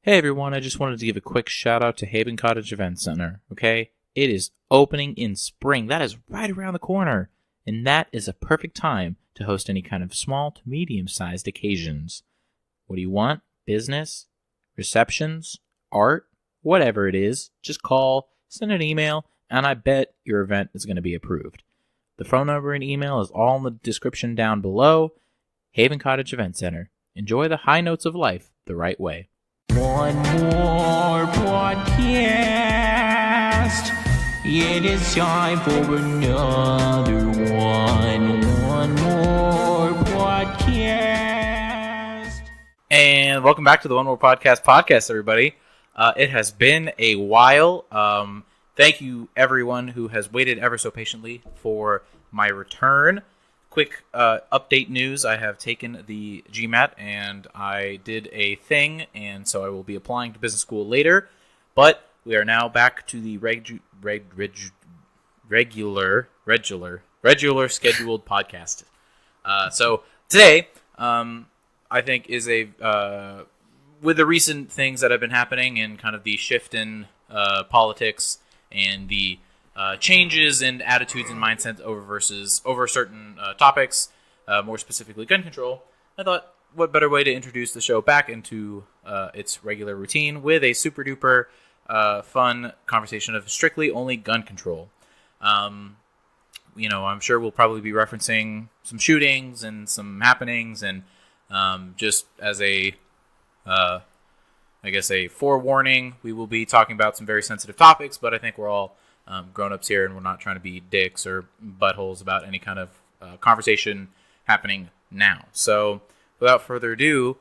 Hey everyone, I just wanted to give a quick shout out to Haven Cottage Event Center, okay? It is opening in spring. That is right around the corner. And that is a perfect time to host any kind of small to medium-sized occasions. What do you want? Business? Receptions? Art? Whatever it is, just call, send an email, and I bet your event is going to be approved. The phone number and email is all in the description down below. Haven Cottage Event Center. Enjoy the high notes of life the right way. One more podcast. It is time for another one. One more podcast. And welcome back to the One More Podcast, everybody. It has been a while. Thank you, everyone who has waited ever so patiently for my return. Quick update news. I have taken the GMAT and I did a thing, and so I will be applying to business school later. But we are now back to the regular scheduled podcast. So today, I think is with the recent things that have been happening and kind of the shift in politics and the changes in attitudes and mindsets over certain topics, more specifically gun control. I thought, what better way to introduce the show back into its regular routine with a super duper fun conversation of strictly only gun control. I'm sure we'll probably be referencing some shootings and some happenings, and just as a forewarning, we will be talking about some very sensitive topics, but I think we're all grown-ups here, and we're not trying to be dicks or buttholes about any kind of conversation happening now. So, without further ado,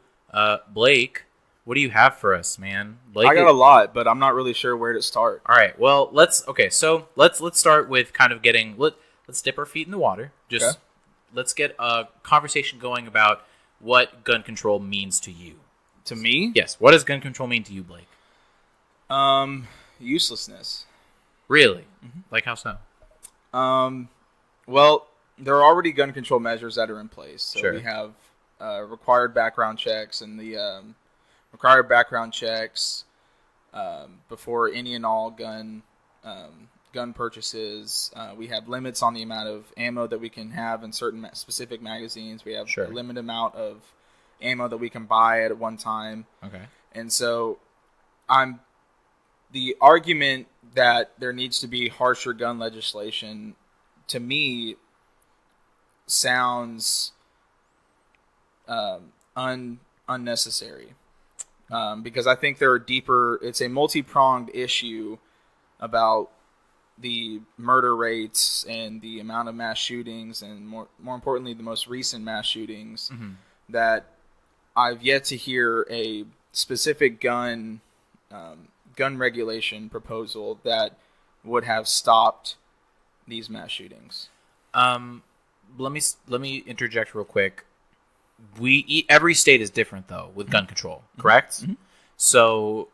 Blake, what do you have for us, man? Blake, I got a lot, but I'm not really sure where to start. All right, well, let's start with kind of let's dip our feet in the water. Let's get a conversation going about what gun control means to you. To me? Yes. What does gun control mean to you, Blake? Uselessness. Really? Mm-hmm. Like how so? Well, there are already gun control measures that are in place. So sure. We have required background checks, and the required background checks before any and all gun purchases. We have limits on the amount of ammo that we can have in certain specific magazines. We have a limited amount of ammo that we can buy at one time. Okay. And so the argument that there needs to be harsher gun legislation, to me, sounds unnecessary. Because I think it's a multi-pronged issue about the murder rates and the amount of mass shootings, and more importantly, the most recent mass shootings, mm-hmm. that I've yet to hear a specific gun regulation proposal that would have stopped these mass shootings. Let me interject real quick. Every state is different though with gun control, correct? Mm-hmm. So,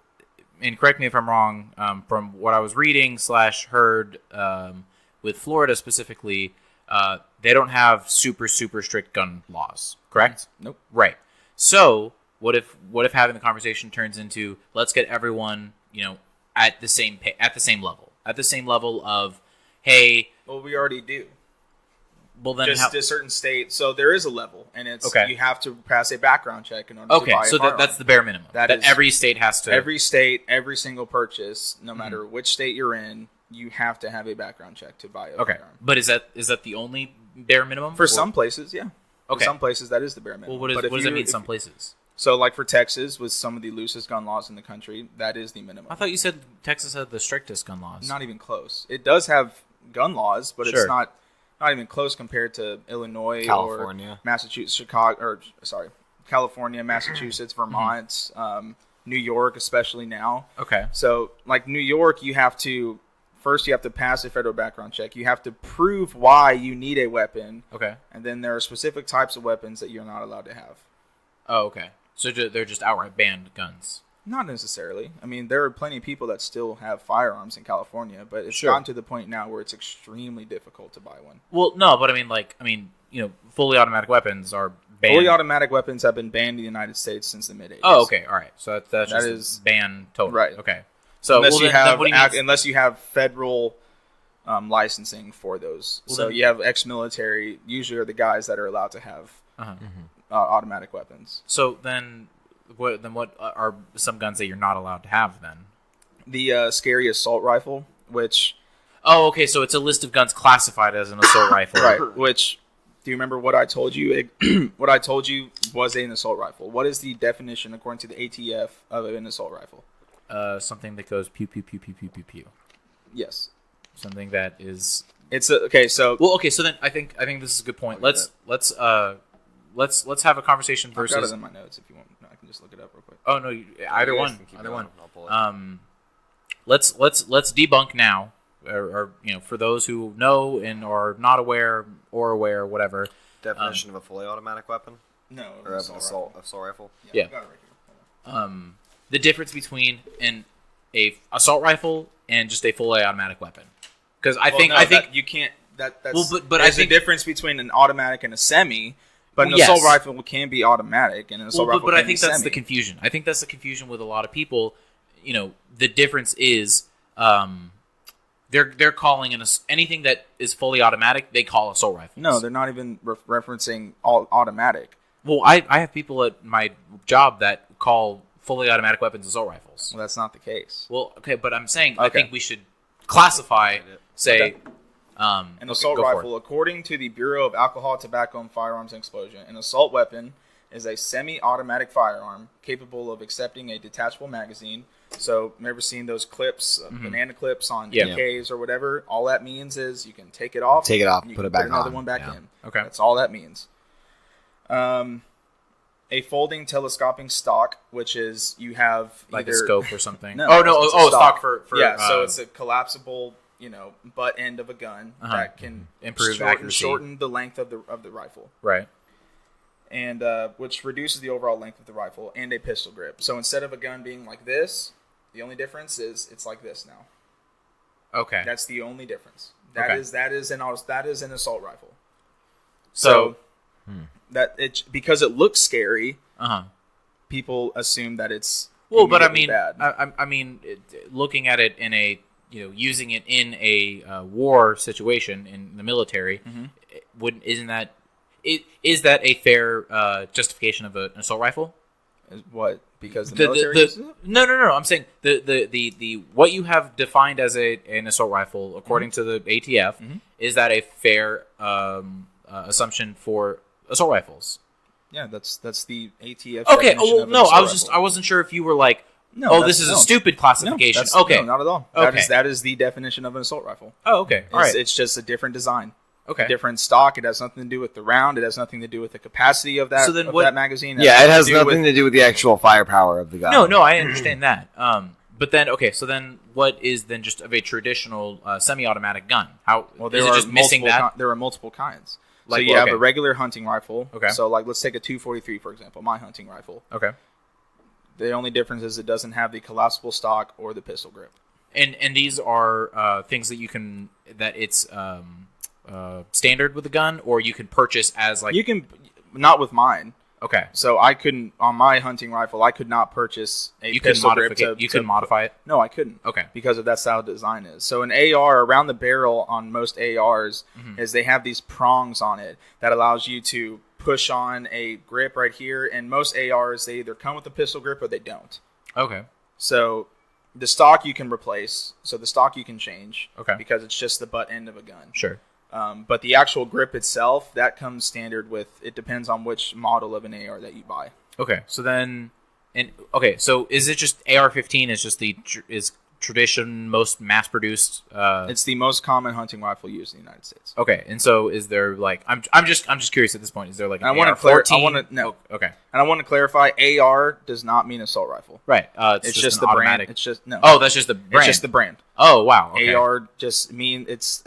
and correct me if I'm wrong. From what I was reading / heard, with Florida specifically, they don't have super strict gun laws, correct? Nope. Right. So what if having the conversation turns into, let's get everyone, at the same level of, hey. Well, we already do. Well, then just a certain state. So there is a level, and it's you have to pass a background check in order to buy a firearm. So that's the bare minimum. That every state has to. Every state, every single purchase, no matter which state you're in, you have to have a background check to buy a firearm. But is that the only bare minimum? For some places, yeah. Okay. For some places, that is the bare minimum. Well, what does that mean? Some places. So, like for Texas, with some of the loosest gun laws in the country, that is the minimum. I thought you said Texas had the strictest gun laws. Not even close. It does have gun laws, but it's not even close compared to Illinois, California, or Massachusetts, California, Massachusetts, Vermont, New York, especially now. Okay. So, like New York, you have to pass a federal background check. You have to prove why you need a weapon. Okay. And then there are specific types of weapons that you're not allowed to have. Oh, okay. So they're just outright banned guns. Not necessarily. I mean, there are plenty of people that still have firearms in California, but it's gotten to the point now where it's extremely difficult to buy one. Well, no, but fully automatic weapons are banned. Fully automatic weapons have been banned in the United States since the mid 80s. Oh, okay, all right. So that's That just is- banned totally. right. Okay. So unless well, you then have what do you mean? unless you have federal licensing for those. Well, So then- you have ex-military. Usually are the guys that are allowed to have Uh-huh. automatic weapons. So then, what are some guns that you're not allowed to have then? The scary assault rifle, which Oh, okay. So it's a list of guns classified as an assault rifle. right, which do you remember what I told you? What I told you was an assault rifle. What is the definition according to the ATF of an assault rifle? Something that goes pew pew pew pew pew pew pew. Yes, Something that is it's okay. So well. Okay. So then I think this is a good point. Let's have a conversation I've got it versus. in my notes if you want. I can just look it up real quick. Oh no, either You guys one. can keep Either going. one. I'll pull it. Let's debunk now, or for those who know and are not aware or aware, whatever. Definition of a fully automatic weapon No, or of an assault rifle. Yeah. I've got it right here. Hold on. The difference between a assault rifle and just a fully automatic weapon, because I think you can't. That's Well, but I there's think- a difference between an automatic and a semi. But an Well, yes. assault rifle can be automatic, and an assault well, rifle but can I think be that's semi. the confusion. I think that's the confusion with a lot of people. The difference is they're calling anything that is fully automatic they call assault rifles. No, they're not even referencing all automatic. Well, I have people at my job that call fully automatic weapons assault rifles. Well, that's not the case. Well, okay, but I'm saying I Okay. think we should classify, say, Okay. An okay, assault go for it. rifle, according to the Bureau of Alcohol, Tobacco, and Firearms and Explosion, an assault weapon is a semi-automatic firearm capable of accepting a detachable magazine. So, remember seeing those clips, banana clips on Yeah. AKs or whatever? All that means is you can take it off, Take it off, and you put can it back another on. one back Yeah. in. Okay. That's all that means. A folding telescoping stock, which is you have like either a scope or something. No, oh no! it's a Oh, stock for yeah. So it's a collapsible, butt end of a gun Uh-huh. that can Improve accuracy. shorten the length of the rifle, right. and which reduces the overall length of the rifle, and a pistol grip. So instead of a gun being like this, the only difference is it's like this now. Okay. That's the only difference. Okay. That is an assault rifle. So That it's because it looks scary, uh-huh. people assume that it's Well, but I immediately mean, bad. I mean, looking at it in a using it in a war situation in the military, is that a fair justification of an assault rifle? What? Because the military uses it? No. I'm saying the what you have defined as an assault rifle, according to the ATF, is that a fair assumption for assault rifles? Yeah, that's the ATF. Okay. definition Oh, of an no. assault I wasn't sure if you were like, No, oh, that's- this is no. a stupid classification. No, okay. no, not at all. Okay. That is the definition of an assault rifle. Oh, okay. All right. It's just a different design, Okay. different stock. It has nothing to do with the round. It has nothing to do with the capacity of that. So then of what- that magazine. Yeah, it has to do nothing with- to do with the actual firepower of the gun. No, I understand that. But then, okay, so then what is then just of a traditional semi-automatic gun? How Well, is it just missing that? there are multiple kinds. So Like, you have okay. a regular hunting rifle. Okay. So like, let's take a 243 for example. My hunting rifle. Okay. The only difference is it doesn't have the collapsible stock or the pistol grip. And these are things that it's standard with the gun, or you can purchase as like. You can not with mine. Okay. So I couldn't on my hunting rifle. I could not purchase a You can pistol modify grip. it. You can modify it. No, I couldn't. Okay. Because of that's how the design is. So an AR around the barrel on most ARs is they have these prongs on it that allows you to push on a grip right here. And most ARs they either come with a pistol grip or they don't. Okay. So the stock you can replace. So the stock you can change. Okay. Because it's just the butt end of a gun. Sure. But the actual grip itself, that comes standard with. It depends on which model of an AR that you buy. Okay. So then, so is it just AR-15 is just is tradition most mass-produced? It's the most common hunting rifle used in the United States. Okay, and so is there like I'm just curious at this point. Is there like an I want to AR-14? I want to no. Okay, And I want to clarify: AR does not mean assault rifle. right. It's just just an the automatic. brand. It's just no. Oh, that's just the brand. It's just the brand. Oh, wow. Okay. AR just mean it's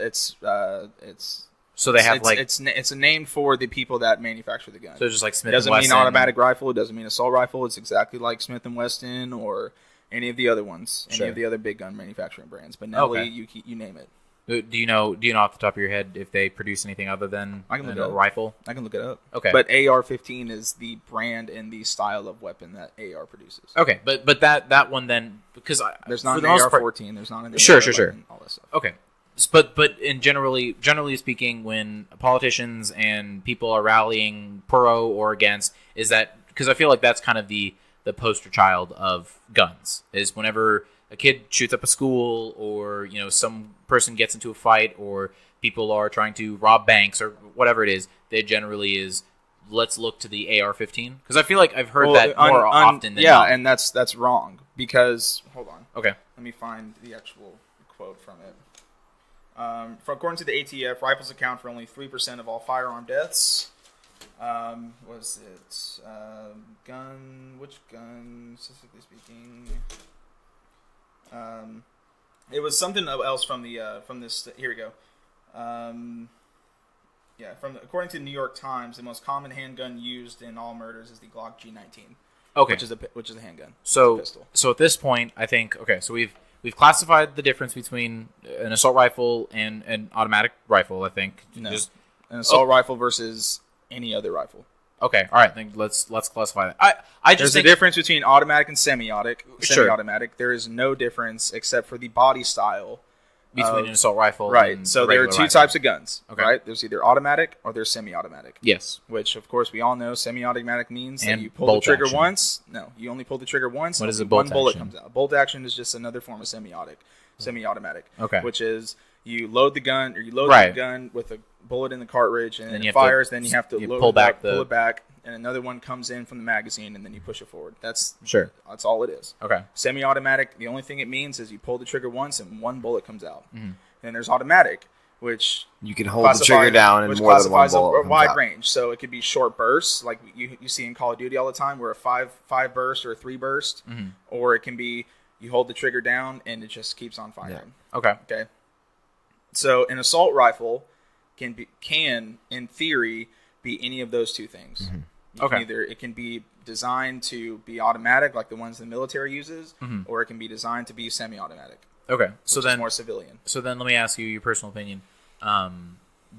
So they have like it's a name for the people that manufacture the gun. so just like It Smith doesn't and mean Wesson. automatic rifle. It doesn't mean assault rifle. It's exactly like Smith and Wesson or any of the other ones, Sure. any of the other big gun manufacturing brands. Benelli, Okay. you name it. Do you know off the top of your head if they produce anything other than I can look a it up. rifle? I can look it up. Okay. But AR-15 is the brand and the style of weapon that AR produces. Okay, but that one then, because There's not for an the most part- AR-14. There's not an Sure. weapon, all that stuff. Okay, but in generally speaking, when politicians and people are rallying pro or against, is that because I feel like that's kind of the poster child of guns is whenever a kid shoots up a school or some person gets into a fight or people are trying to rob banks or whatever it is, they generally is let's look to the AR-15 because I feel like I've heard that more often than not. And that's wrong because hold on. Okay. Let me find the actual quote from it. According to the ATF, rifles account for only 3% of all firearm deaths. Was it gun? Which gun, specifically speaking? It was something else from this. Here we go. According to the New York Times, the most common handgun used in all murders is the Glock G19. Okay, which is a handgun. So a pistol. So at this point, I think so we've classified the difference between an assault rifle and an automatic rifle. I think an assault rifle versus any other rifle. Okay, all right. Then let's classify that. There's a difference between automatic and semi-automatic. Sure. There is no difference except for the body style between an assault rifle. Right. And so there are two types of guns. Okay. Right. There's either automatic or there's semi-automatic. Yes. Which of course we all know semi-automatic means and that you pull the trigger action. Once. No, you only pull the trigger once. What is a bolt one bullet action? comes out. Bolt action is just another form of semi-automatic. Okay. Which is you load the gun the gun with a bullet in the cartridge and it fires. Then you have to pull it back, and another one comes in from the magazine, and then you push it forward. That's all it is. Okay. Semi-automatic. The only thing it means is you pull the trigger once and one bullet comes out. Mm-hmm. And there's automatic, which you can hold the trigger down and more than one bullet a wide range. So it could be short bursts, like you see in Call of Duty all the time, where a five burst or a 3 burst, or it can be you hold the trigger down and it just keeps on firing. Yeah. Okay. So an assault rifle can in theory be any of those two things. Mm-hmm. It can be designed to be automatic, like the ones the military uses, or it can be designed to be semi-automatic. Okay, so then more civilian. So then, let me ask you your personal opinion.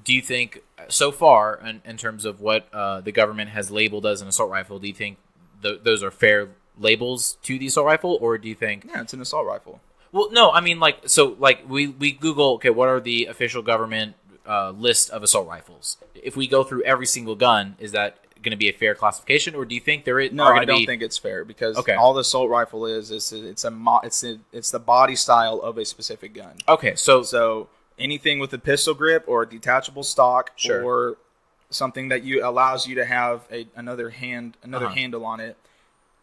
Do you think so far, in terms of what the government has labeled as an assault rifle, do you think those are fair labels to the assault rifle, or do you think it's an assault rifle? Well, no, I mean we Google what are the official government list of assault rifles? If we go through every single gun, is that going to be a fair classification, or do you think there is? No, I don't think it's fair because all the assault rifle is it's the body style of a specific gun. Okay, so anything with a pistol grip or a detachable stock or something that allows you to have another handle on it,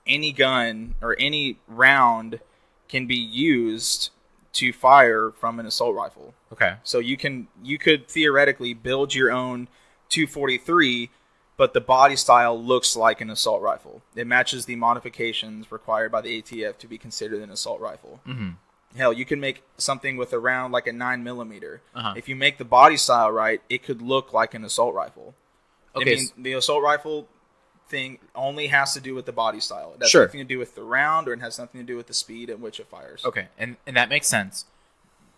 any gun or any round can be used to fire from an assault rifle. Okay, so you could theoretically build your own 243. But the body style looks like an assault rifle. It matches the modifications required by the ATF to be considered an assault rifle. Mm-hmm. Hell, you can make something with a round like a 9mm. If you make the body style right, it could look like an assault rifle. Okay. I mean, the assault rifle thing only has to do with the body style. It has Sure. nothing to do with the round, or it has nothing to do with the speed at which it fires. Okay, and that makes sense.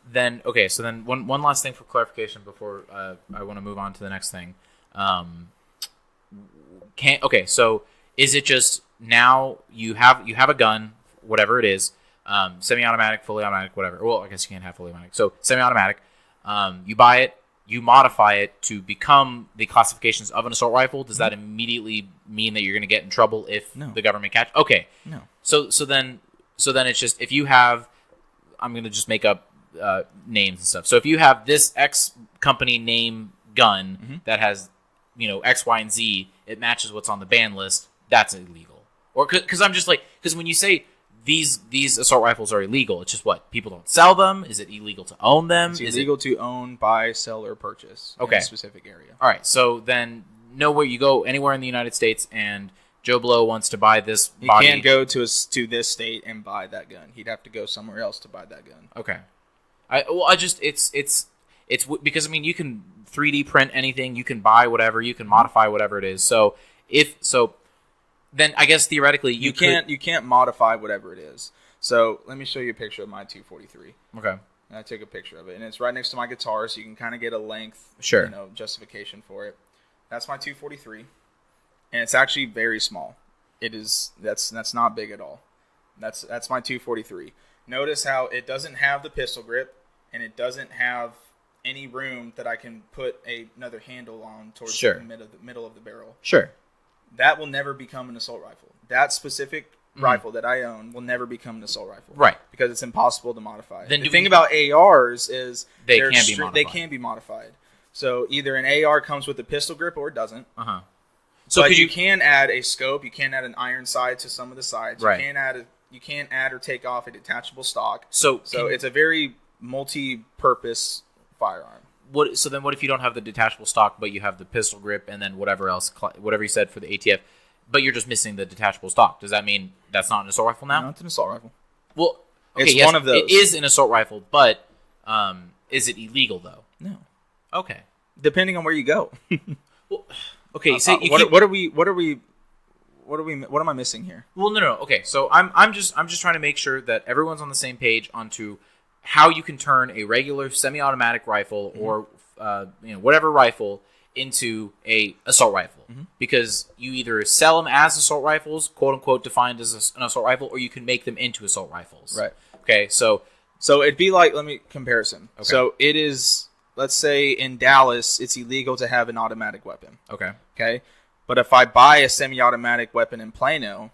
Then, okay, so then one last thing for clarification before I want to move on to the next thing. So is it just now you have a gun, whatever it is, semi-automatic, fully automatic, whatever. Well, I guess you can't have fully automatic. So semi-automatic, you buy it, you modify it to become the classifications of an assault rifle. Does that immediately mean that you're going to get in trouble if the government catch? Okay. No. So then it's just if you have, I'm going to just make up names and stuff. So if you have this X company name gun that has X, Y, and Z, it matches what's on the ban list, that's illegal. Or because I'm just because when you say these assault rifles are illegal, it's just what? People don't sell them? Is it illegal to own them? It's illegal to own, buy, sell, or purchase in a specific area. All right, so then nowhere you go anywhere in the United States and Joe Blow wants to buy this body. He can't go to this state and buy that gun. He'd have to go somewhere else to buy that gun. Okay. It's because you can 3D print anything, you can buy whatever, you can modify whatever it is. So then I guess theoretically you can't modify whatever it is. So let me show you a picture of my 243. Okay. And I took a picture of it, and it's right next to my guitar, so you can kind of get a length, justification for it. That's my 243, and it's actually very small. It is that's not big at all. That's my 243. Notice how it doesn't have the pistol grip, and it doesn't have any room that I can put another handle on towards the middle of the barrel. Sure. That will never become an assault rifle. That specific rifle that I own will never become an assault rifle. Right. Because it's impossible to modify. The thing about ARs is they can be modified. So either an AR comes with a pistol grip or it doesn't. Uh-huh. So you can add a scope, you can add an iron sight to some of the sides. Right. You can't add or take off a detachable stock. So it's a very multi-purpose firearm. So then what if you don't have the detachable stock, but you have the pistol grip and then whatever you said for the ATF, but you're just missing the detachable stock? Does that mean that's not an assault rifle now? No, it's an assault rifle. Well, okay, it's one of those. It is an assault rifle, but is it illegal though? No. Okay. Depending on where you go. Well, okay. What am I missing here? Well, no. Okay, so I'm just trying to make sure that everyone's on the same page onto how you can turn a regular semi-automatic rifle or whatever rifle into a assault rifle, because you either sell them as assault rifles, quote unquote, defined as an assault rifle, or you can make them into assault rifles. Right. Okay. So it'd be like, comparison. Okay. So it is, let's say in Dallas, it's illegal to have an automatic weapon. Okay. Okay. But if I buy a semi-automatic weapon in Plano,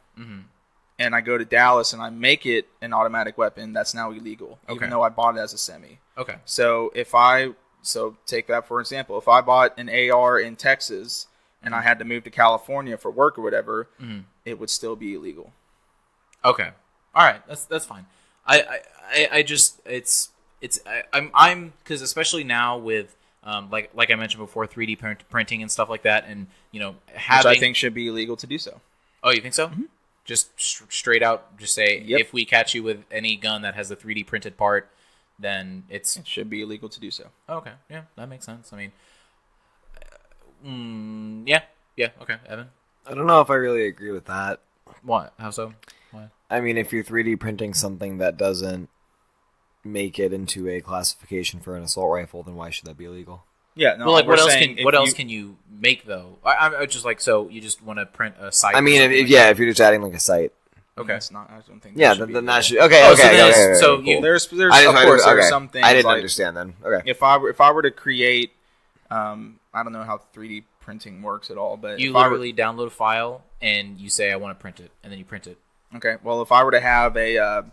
and I go to Dallas and I make it an automatic weapon, that's now illegal, even though I bought it as a semi. Okay. So take that for example. If I bought an AR in Texas and I had to move to California for work or whatever, it would still be illegal. Okay. All right. That's fine. I'm because especially now with like I mentioned before, 3D printing and stuff like that, and which I think should be illegal to do so. Oh, you think so? Mm-hmm. Just straight out, just say if we catch you with any gun that has a 3D printed part, then it should be illegal to do so. Oh, okay, yeah, that makes sense. I mean, yeah, okay, Evan. I don't know if I really agree with that. What? How so? What? I mean, if you're 3D printing something that doesn't make it into a classification for an assault rifle, then why should that be illegal? Yeah, no. Well, like, what else can you make though? I'm just like, so you just want to print a sight? I mean, if you're just adding like a sight. Okay, that's not. I don't think. Yeah, then that should. Okay. So cool. There's of course there's some things. I didn't understand then. Okay. If I were to create, I don't know how 3D printing works at all, but you literally download a file and you say I want to print it, and then you print it. Okay. Well, if I were to have if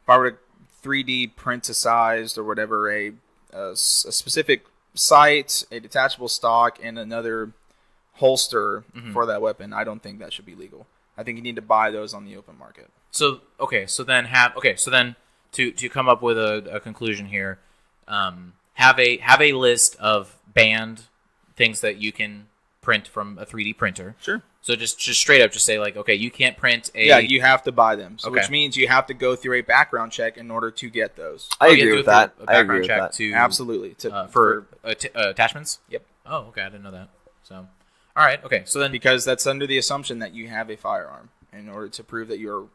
I were to 3D print-sized or whatever a specific sight, a detachable stock, and another holster for that weapon, I don't think that should be legal. I think you need to buy those on the open market. So then to come up with a conclusion here, have a list of banned things that you can print from a 3D printer. Sure. So just straight up, just say like, okay, you can't print a... Yeah, you have to buy them. So which means you have to go through a background check in order to get those. I agree with that. I agree with that. Absolutely. For attachments? Yep. Oh, okay. I didn't know that. So, all right. Okay. So then... Because that's under the assumption that you have a firearm. In order to prove that you're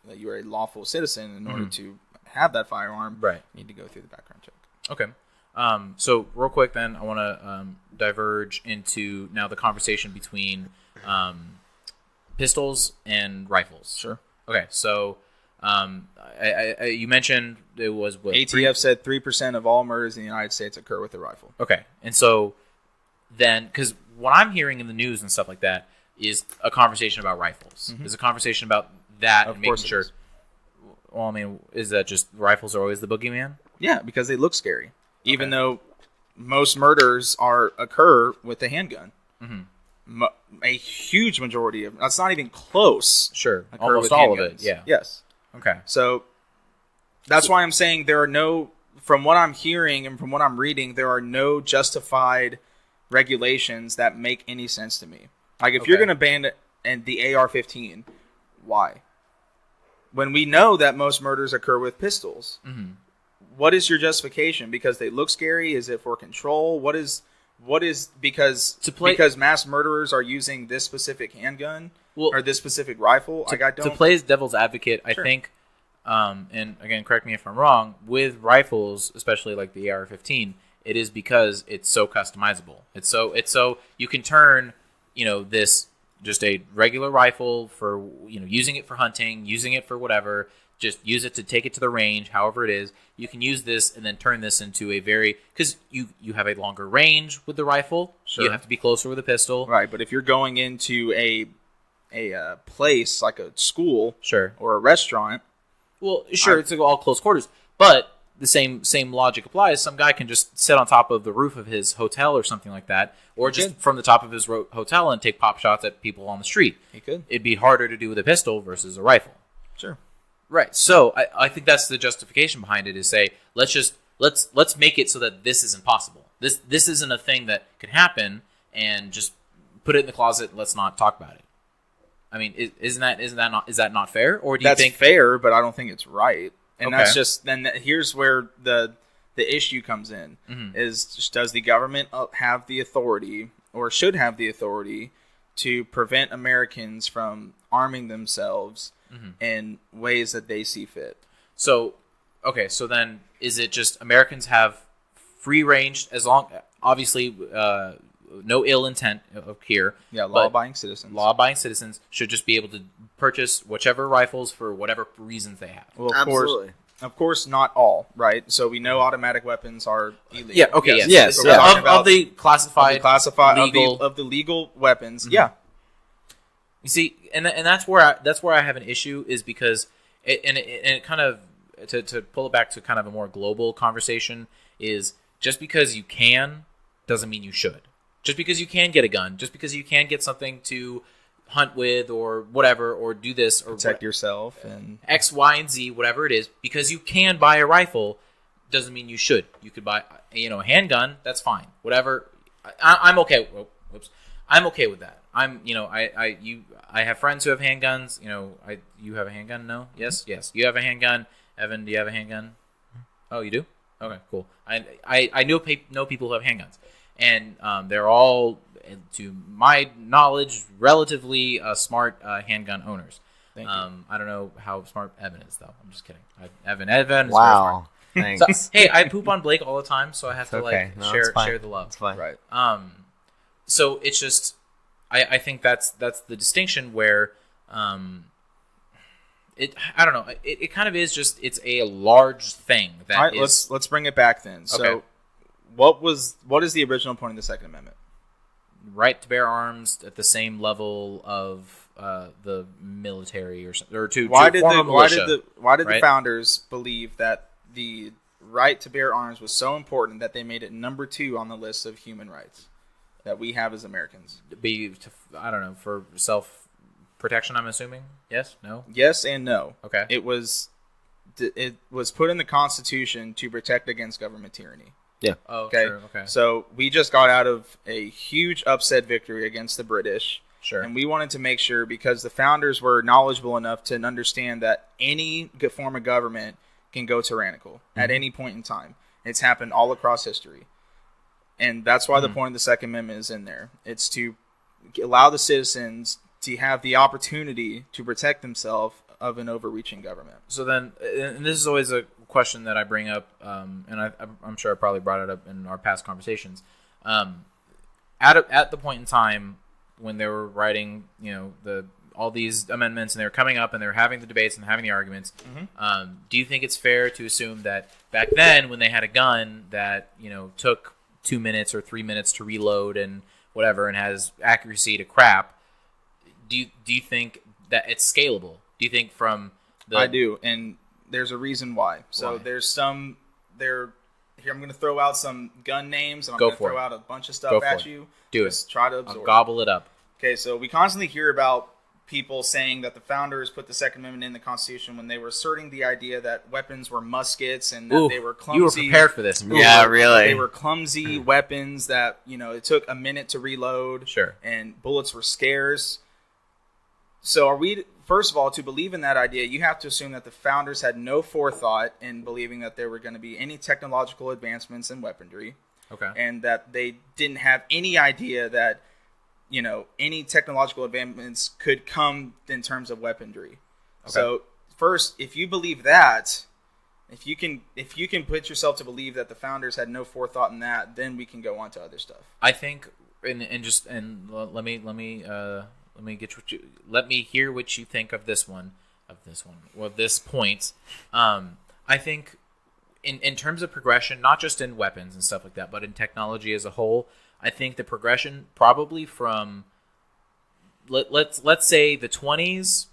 a lawful citizen, in order to have that firearm, you need to go through the background check. Okay. So real quick then, I want to diverge into now the conversation between pistols and rifles. Sure. Okay, so you mentioned it was what, ATF said 3% of all murders in the United States occur with a rifle. Okay, and so then, because what I'm hearing in the news and stuff like that is a conversation about rifles. There's a conversation about that and making sure. Well, I mean, is that just rifles are always the boogeyman? Yeah, because they look scary. Even though most murders occur with a handgun. A huge majority of that's not even close. Sure, almost all of it. Yeah. Yes. Okay. So that's why I'm saying there are no, from what I'm hearing and from what I'm reading, there are no justified regulations that make any sense to me. Like if you're going to ban the AR-15, why? When we know that most murders occur with pistols. What is your justification? Because they look scary? Is it for control? What is because mass murderers are using this specific handgun or this specific rifle? To play as devil's advocate, I think and again, correct me if I'm wrong, with rifles, especially like the AR-15, it is because it's so customizable. It's so you can turn, this just a regular rifle for, using it for hunting, using it for whatever, just use it to take it to the range, however it is. You can use this and then turn this into a because you have a longer range with the rifle. Sure. You have to be closer with a pistol. Right, but if you're going into a place like a school Sure. or a restaurant, Well, sure, it's all close quarters, but the same logic applies. Some guy can just sit on top of the roof of his hotel or something like that, or just from the top of his hotel and take pop shots at people on the street. he could. It'd be harder to do with a pistol versus a rifle. Sure. Right. So I think that's the justification behind it, is say let's make it so that this isn't possible. This isn't a thing that can happen, and just put it in the closet and let's not talk about it. I mean, is that not fair? Or do you That's think fair, but I don't think it's right. And Okay. that's just here's where the issue comes in: is just, does the government have the authority, or should have the authority, to prevent Americans from arming themselves in ways that they see fit? So, okay, so then is it just Americans have free range, as long, obviously, no ill intent here. Yeah, but law-abiding citizens. Law-abiding citizens should just be able to purchase whichever rifles for whatever reasons they have. Well, Absolutely. Of course, not all, right? So we know automatic weapons are illegal. Yeah. Okay. Yes. Yes, We're yeah. talking Of about the classified, legal. of the legal weapons. Yeah. You see, and that's where I have an issue, is because it kind of, to pull it back to kind of a more global conversation, is just because you can doesn't mean you should. Just because you can get a gun, just because you can get something to hunt with or whatever, or do this or Protect yourself and X, Y, and Z, whatever it is, because you can buy a rifle doesn't mean you should. You could buy, a handgun. That's fine. Whatever. I'm okay. Whoops. I'm okay with that. I have friends who have handguns. You have a handgun? No? Yes. You have a handgun. Evan, do you have a handgun? Oh, you do? Okay, cool. I know people who have handguns, and they're all, to my knowledge, relatively smart handgun owners. Thank you. I don't know how smart Evan is, though. I'm just kidding. Evan is very smart. Wow. Thanks. So, hey, I poop on Blake all the time, so I have to okay. No, it's fine. share the love. It's fine. right. So it's just, I think that's the distinction where, I don't know. It kind of is just, it's a large thing that All right, is. let's bring it back then. So, Okay. what is the original point of the Second Amendment? Right to bear arms at the same level of the military, or something, or to Why form a militia. the right? founders believe that the right to bear arms was so important that they made it number 2 on the list of human rights that we have as Americans? I don't know, for self protection, I'm assuming. Yes? No? Yes and no. Okay. It was put in the Constitution to protect against government tyranny. Oh, Okay. sure. Okay. So we just got out of a huge upset victory against the British. Sure. And we wanted to make sure, because the founders were knowledgeable enough to understand that any form of government can go tyrannical at any point in time. It's happened all across history. And that's why the point of the Second Amendment is in there. It's to allow the citizens to have the opportunity to protect themselves of an overreaching government. So then, and this is always a question that I bring up, and I'm sure I probably brought it up in our past conversations. At the point in time when they were writing, all these amendments, and they were coming up, and they were having the debates and having the arguments, do you think it's fair to assume that back then, when they had a gun that took 2 minutes or 3 minutes to reload and whatever, and has accuracy to crap, do you think that it's scalable? Do you think from the... I do, and there's a reason why. So Why? there's here I'm going to throw out some gun names, and I'm Go going to for throw it. out a bunch of Go stuff for at it. you. Do Just it. try to I'll absorb. gobble it up. Okay, so we constantly hear about people saying that the founders put the Second Amendment in the Constitution when they were asserting the idea that weapons were muskets and that Ooh, they were clumsy. you were prepared for this. Yeah, really. They were clumsy weapons that, it took a minute to reload. Sure. And bullets were scarce. So first of all, to believe in that idea, you have to assume that the founders had no forethought in believing that there were going to be any technological advancements in weaponry. Okay. And that they didn't have any idea that, any technological advancements could come in terms of weaponry. Okay. So, first, if you believe that, if you can put yourself to believe that the founders had no forethought in that, then we can go on to other stuff. I think, let me hear what you think of this point. I think in terms of progression, not just in weapons and stuff like that, but in technology as a whole, I think the progression probably from let's say the 20s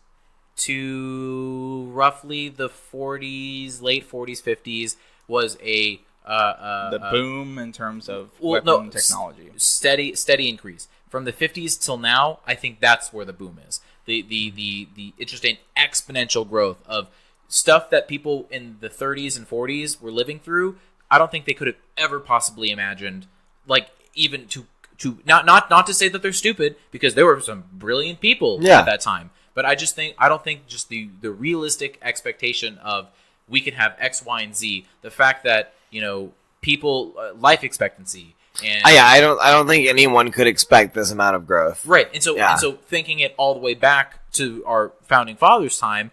to roughly the 40s, late 40s, 50s was the boom in terms of weapon technology. Steady increase. From the 50s till now, I think that's where the boom is. It's just an exponential growth of stuff that people in the 30s and 40s were living through. I don't think they could have ever possibly imagined, like, even to not to say that they're stupid, because there were some brilliant people at that time. But I don't think just the realistic expectation of we can have X, Y, and Z. The fact that, people life expectancy and I don't think anyone could expect this amount of growth. Right. And so thinking it all the way back to our founding fathers' time,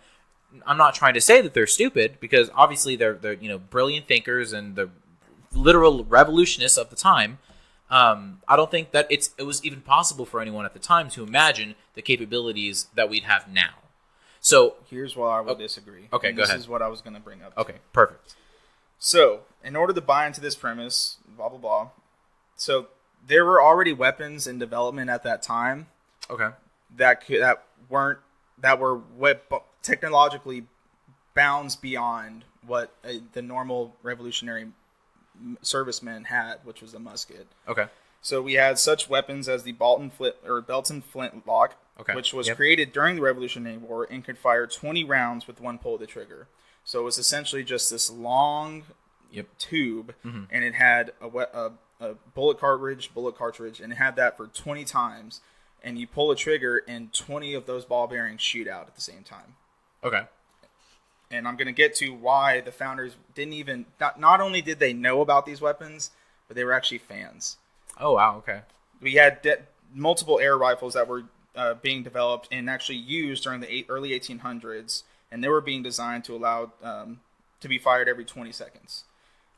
I'm not trying to say that they're stupid, because obviously they're brilliant thinkers and the literal revolutionists of the time. I don't think that it was even possible for anyone at the time to imagine the capabilities that we'd have now. So here's where I would disagree. Okay, go ahead. This is what I was going to bring up. Okay, perfect. So in order to buy into this premise, blah blah blah. So there were already weapons in development at that time. Okay. That were technologically bounds beyond what the normal revolutionary servicemen had, which was a musket. Okay. So we had such weapons as the Belton flintlock, which was created during the Revolutionary War and could fire 20 rounds with one pull of the trigger. So it was essentially just this long tube, and it had a bullet cartridge, and it had that for 20 times, and you pull a trigger, and 20 of those ball bearings shoot out at the same time. Okay. And I'm going to get to why the founders didn't even... Not only did they know about these weapons, but they were actually fans. Oh, wow, okay. We had multiple air rifles that were being developed and actually used during the early 1800s, and they were being designed to allow to be fired every 20 seconds.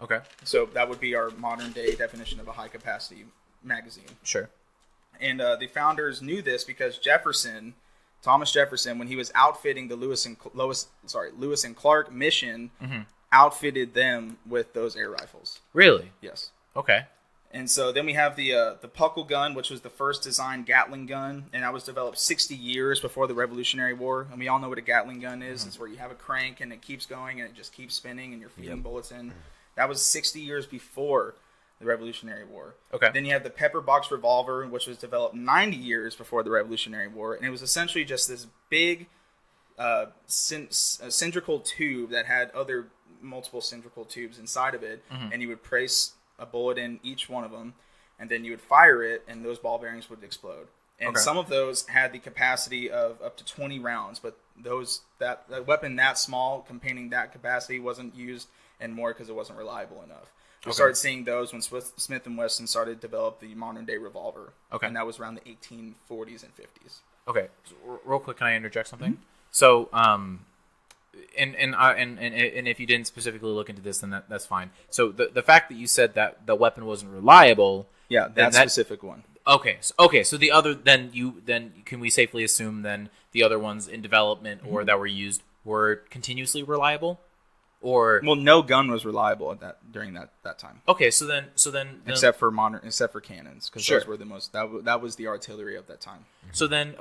Okay. So that would be our modern-day definition of a high-capacity magazine. Sure. And the founders knew this because Thomas Jefferson, when he was outfitting the Lewis and Clark mission, outfitted them with those air rifles. Really? Yes. Okay. And so then we have the Puckle gun, which was the first designed Gatling gun, and that was developed 60 years before the Revolutionary War. And we all know what a Gatling gun is. It's where you have a crank and it keeps going and it just keeps spinning and you're feeding bullets in. That was 60 years before the Revolutionary War. Okay. Then you have the pepper box revolver, which was developed 90 years before the Revolutionary War, and it was essentially just this big cylindrical tube that had multiple cylindrical tubes inside of it, and you would place a bullet in each one of them, and then you would fire it, and those ball bearings would explode. And some of those had the capacity of up to 20 rounds, but that weapon that small, containing that capacity, wasn't used anymore because it wasn't reliable enough. We started seeing those when Smith & Wesson started to develop the modern-day revolver. Okay. And that was around the 1840s and 50s. Okay. So, real quick, can I interject something? So, and if you didn't specifically look into this, then that's fine. So, the fact that you said that the weapon wasn't reliable... Yeah, that specific one. Okay. So the other... Then can we safely assume then the other ones in development or that were used were continuously reliable? Or no gun was reliable during that time. Okay, so then except for cannons, because those were the most that was the artillery of that time. So then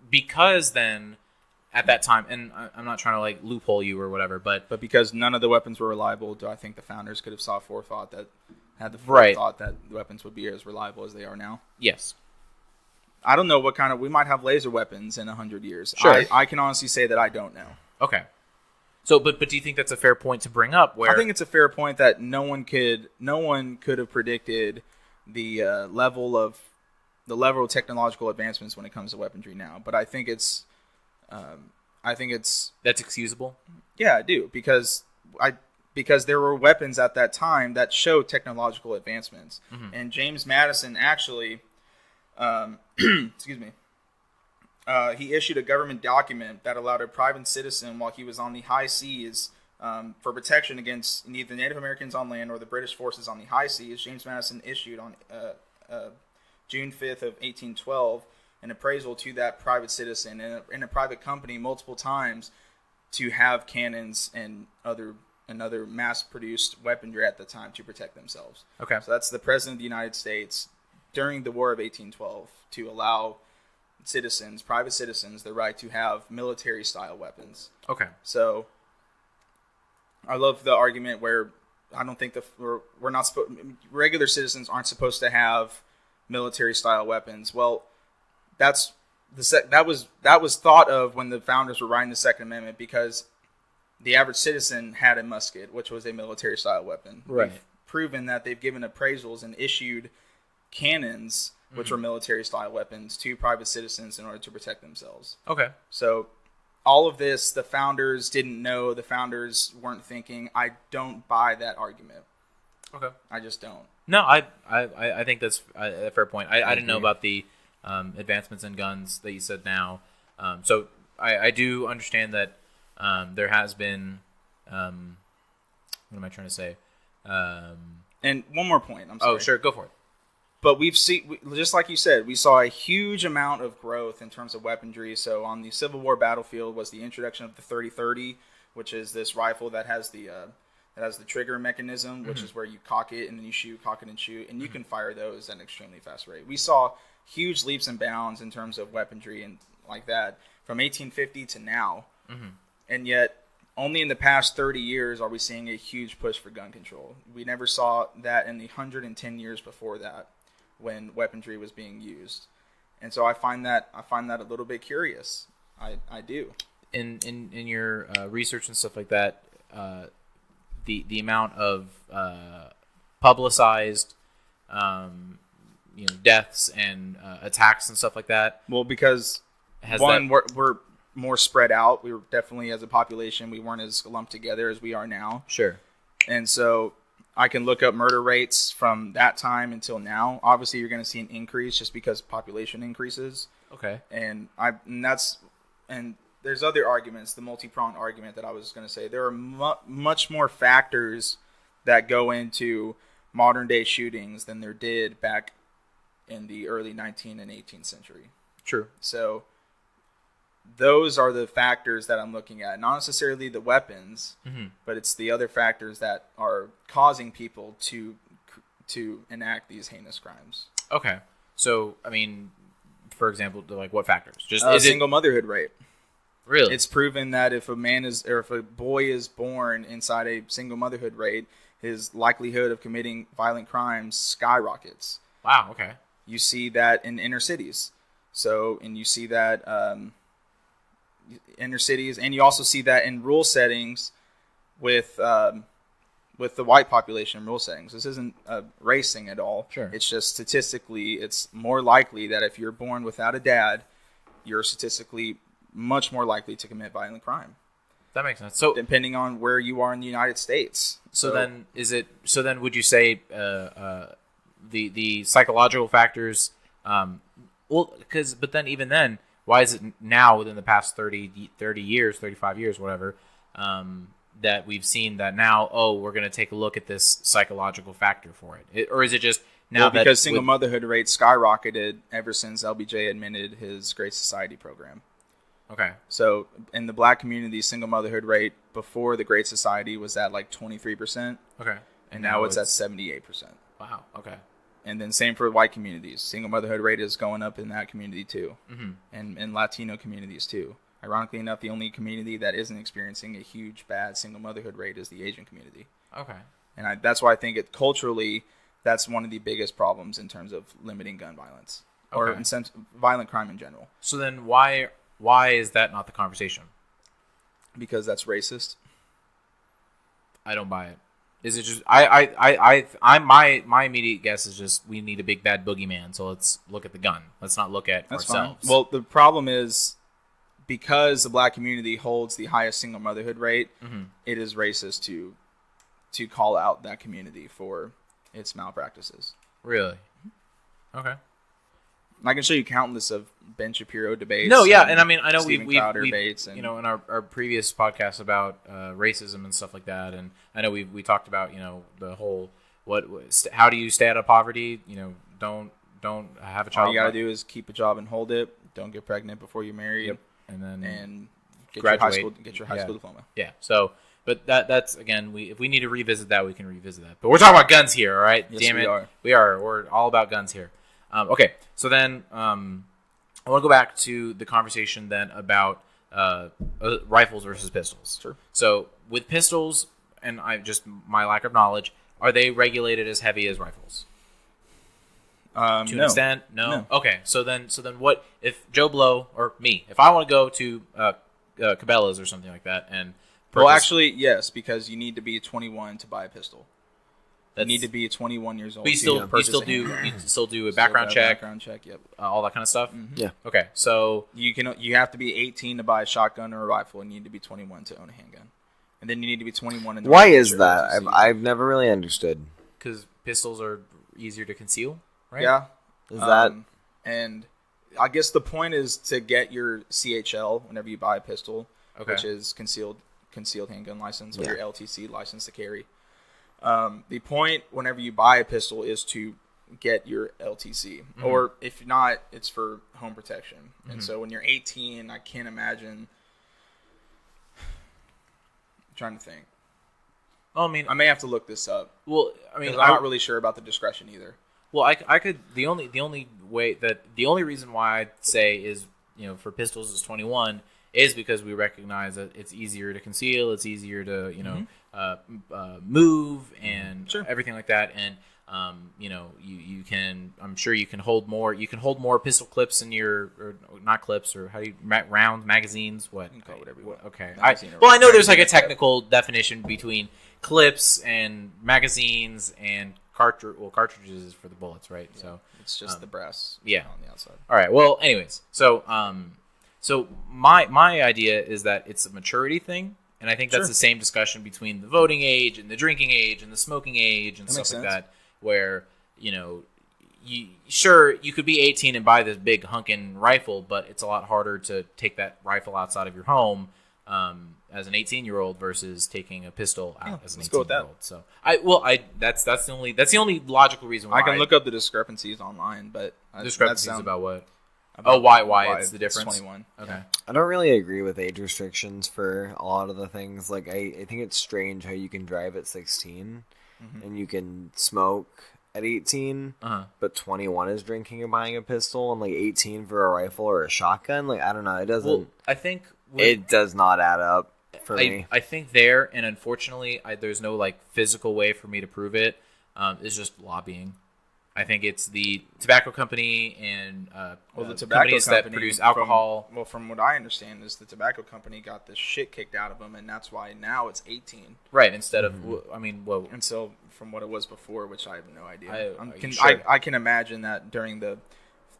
because then at that time, and I'm not trying to like loophole you or whatever, but because none of the weapons were reliable, do I think the founders could have saw forethought that the weapons would be as reliable as they are now? Yes. I don't know we might have laser weapons in 100 years. Sure. I can honestly say that I don't know. Okay. So, but do you think that's a fair point to bring up? Where I think it's a fair point that no one could have predicted the level of technological advancements when it comes to weaponry now. But I think it's that's excusable. Yeah, I do because there were weapons at that time that showed technological advancements, and James Madison actually, excuse me. he issued a government document that allowed a private citizen, while he was on the high seas, for protection against neither Native Americans on land or the British forces on the high seas. James Madison issued on June 5th of 1812 an appraisal to that private citizen in a private company multiple times to have cannons and other mass-produced weaponry at the time to protect themselves. Okay. So that's the President of the United States during the War of 1812 to allow citizens, private citizens, the right to have military-style weapons. Okay. So I love the argument where I don't think we're not regular citizens aren't supposed to have military-style weapons. Well, that was thought of when the founders were writing the Second Amendment, because the average citizen had a musket, which was a military-style weapon. Right. We've proven that they've given appraisals and issued cannons, which were military-style weapons, to private citizens in order to protect themselves. Okay. So all of this, the founders didn't know. The founders weren't thinking. I don't buy that argument. Okay. I just don't. No, I think that's a fair point. I didn't know about the advancements in guns that you said now. So I do understand that there has been, what am I trying to say? And one more point. I'm sorry. Oh, sure. Go for it. But we've seen, just like you said, we saw a huge amount of growth in terms of weaponry. So on the Civil War battlefield was the introduction of the 30-30, which is this rifle that has the trigger mechanism, which is where you cock it and then you shoot, cock it and shoot, and you can fire those at an extremely fast rate. We saw huge leaps and bounds in terms of weaponry and like that from 1850 to now. And yet only in the past 30 years are we seeing a huge push for gun control. We never saw that in the 110 years before that, when weaponry was being used. And so I find that a little bit curious. I do. In your research and stuff like that, the amount of publicized deaths and attacks and stuff like that. Well, because we're more spread out. We were definitely, as a population, we weren't as lumped together as we are now. Sure. And so I can look up murder rates from that time until now. Obviously, you're going to see an increase just because population increases. Okay. And there's other arguments, the multi-pronged argument that I was going to say. There are much more factors that go into modern day shootings than there did back in the early 19th and 18th century. True. So those are the factors that I'm looking at. Not necessarily the weapons, but it's the other factors that are causing people to enact these heinous crimes. Okay. So, I mean, for example, like what factors? Just single motherhood rate. Really? It's proven that if a boy is born inside a single motherhood rate, his likelihood of committing violent crimes skyrockets. Wow, okay. You see that in inner cities. And you see that inner cities, and you also see that in rural settings with the white population in rural settings. This isn't a race thing at all. Sure. It's just statistically, it's more likely that if you're born without a dad, you're statistically much more likely to commit violent crime. That makes sense. So, depending on where you are in the United States. So then would you say the psychological factors? But then even then, why is it now within the past 30 years, 35 years, whatever, that we've seen that now? Oh, we're going to take a look at this psychological factor for it, or is it just now because single motherhood rates skyrocketed ever since LBJ admitted his Great Society program. Okay. So in the black community, single motherhood rate before the Great Society was at like 23%. Okay. And now it's at 78%. Wow. Okay. And then same for white communities. Single motherhood rate is going up in that community too. And in Latino communities too. Ironically enough, the only community that isn't experiencing a huge bad single motherhood rate is the Asian community. Okay. And that's why I think culturally, that's one of the biggest problems in terms of limiting gun violence. Or violent crime in general. So then why is that not the conversation? Because that's racist. I don't buy it. Is it just my immediate guess is just we need a big bad boogeyman, so let's look at the gun. Let's not look at ourselves. Fine. Well, the problem is because the black community holds the highest single motherhood rate, it is racist to call out that community for its malpractices. Really? Okay. I can show you countless of Ben Shapiro debates. No, yeah, and I mean, I know Stephen we've Crowder debates, and you know, in our previous podcast about racism and stuff like that, and I know we talked about, you know, the whole how do you stay out of poverty? You know, don't have a child. all you gotta do is keep a job and hold it. Don't get pregnant before you're married. Yep. And then get graduate. your high school diploma. Yeah. So, but that's again, if we need to revisit that, we can revisit that. But we're talking about guns here, all right? Yes, Damn we it, are. we are. We're all about guns here. Okay. So then, I want to go back to the conversation then about rifles versus pistols. Sure. So with pistols, and my lack of knowledge, are they regulated as heavy as rifles? To an extent, no. Okay, so then what if Joe Blow or me, if I want to go to Cabela's or something like that, and well, actually, yes, because you need to be 21 to buy a pistol. You need to be 21 years old. But you still do a background check, yep, all that kind of stuff. Mm-hmm. Yeah. Okay, so you have to be 18 to buy a shotgun or a rifle, and you need to be 21 to own a handgun, and then you need to be 21. Why is that? I've never really understood. because pistols are easier to conceal, right? Yeah. Is that And I guess the point is to get your CHL whenever you buy a pistol, Okay. which is concealed handgun license, or Yeah. your LTC license to carry. The point whenever you buy a pistol is to get your LTC, or if not, it's for home protection. And so when you're 18, I can't imagine. I'm trying to think. Well, I mean, I may have to look this up. well, I mean, Because I'm not really sure about the discretion either. Well, I could the only reason why I'd say is, you know, for pistols is 21 is because we recognize that it's easier to conceal, it's easier to, you know, move and Sure. everything like that, and you know, you can, I'm sure you can hold more pistol clips in your, or not clips, or how do you round magazines, what You can call it whatever you want. okay, Magazine or well, I know there's like a magazine. technical definition between clips and magazines and cartridges is for the bullets, right? Yeah. So It's just the brass yeah. on the outside. all right. Well, anyways, so my idea is that it's a maturity thing, and I think that's Sure. the same discussion between the voting age and the drinking age and the smoking age and That stuff makes like sense. that, where, you know, you could be 18 and buy this big hunkin' rifle, but it's a lot harder to take that rifle outside of your home as an 18-year-old versus taking a pistol out as an let's go with that. 18-year-old. So that's the only logical reason why I can look up the discrepancies online, but discrepancies about what. Why it's the difference? 21. Okay. I don't really agree with age restrictions for a lot of the things. Like, I think it's strange how you can drive at 16 and you can smoke at 18, but 21 is drinking and buying a pistol, and like 18 for a rifle or a shotgun. Like, I don't know. It doesn't. Well, I think It does not add up for me. I think there, and unfortunately, there's no like physical way for me to prove it. It's just lobbying. I think it's the tobacco company and The tobacco companies that company produce alcohol. From what I understand, is the tobacco company got the shit kicked out of them, and that's why now it's 18. Right, instead of, I mean, well, And so, from what it was before, which I have no idea, sure? I can imagine that during the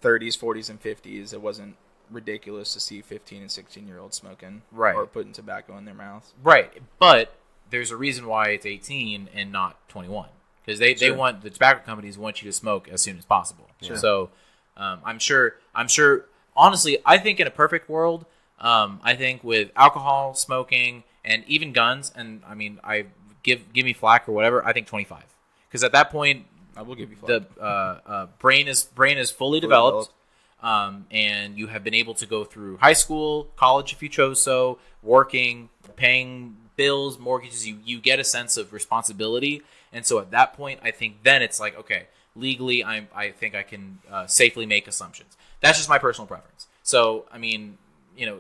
30s, 40s, and 50s, it wasn't ridiculous to see 15 and 16-year-olds smoking, Right. or putting tobacco in their mouths. right, but there's a reason why it's 18 and not 21. Because they want, the tobacco companies want you to smoke as soon as possible. Sure. So I'm sure. Honestly, I think in a perfect world, I think with alcohol, smoking, and even guns, and I mean, I give me flack or whatever. I think 25. Because at that point, I will give you flack. the brain is fully developed. And you have been able to go through high school, college if you chose so, working, paying bills, mortgages. You get a sense of responsibility. And so at that point, I think then it's like, okay, legally, I think I can safely make assumptions. That's just my personal preference. So, I mean, you know,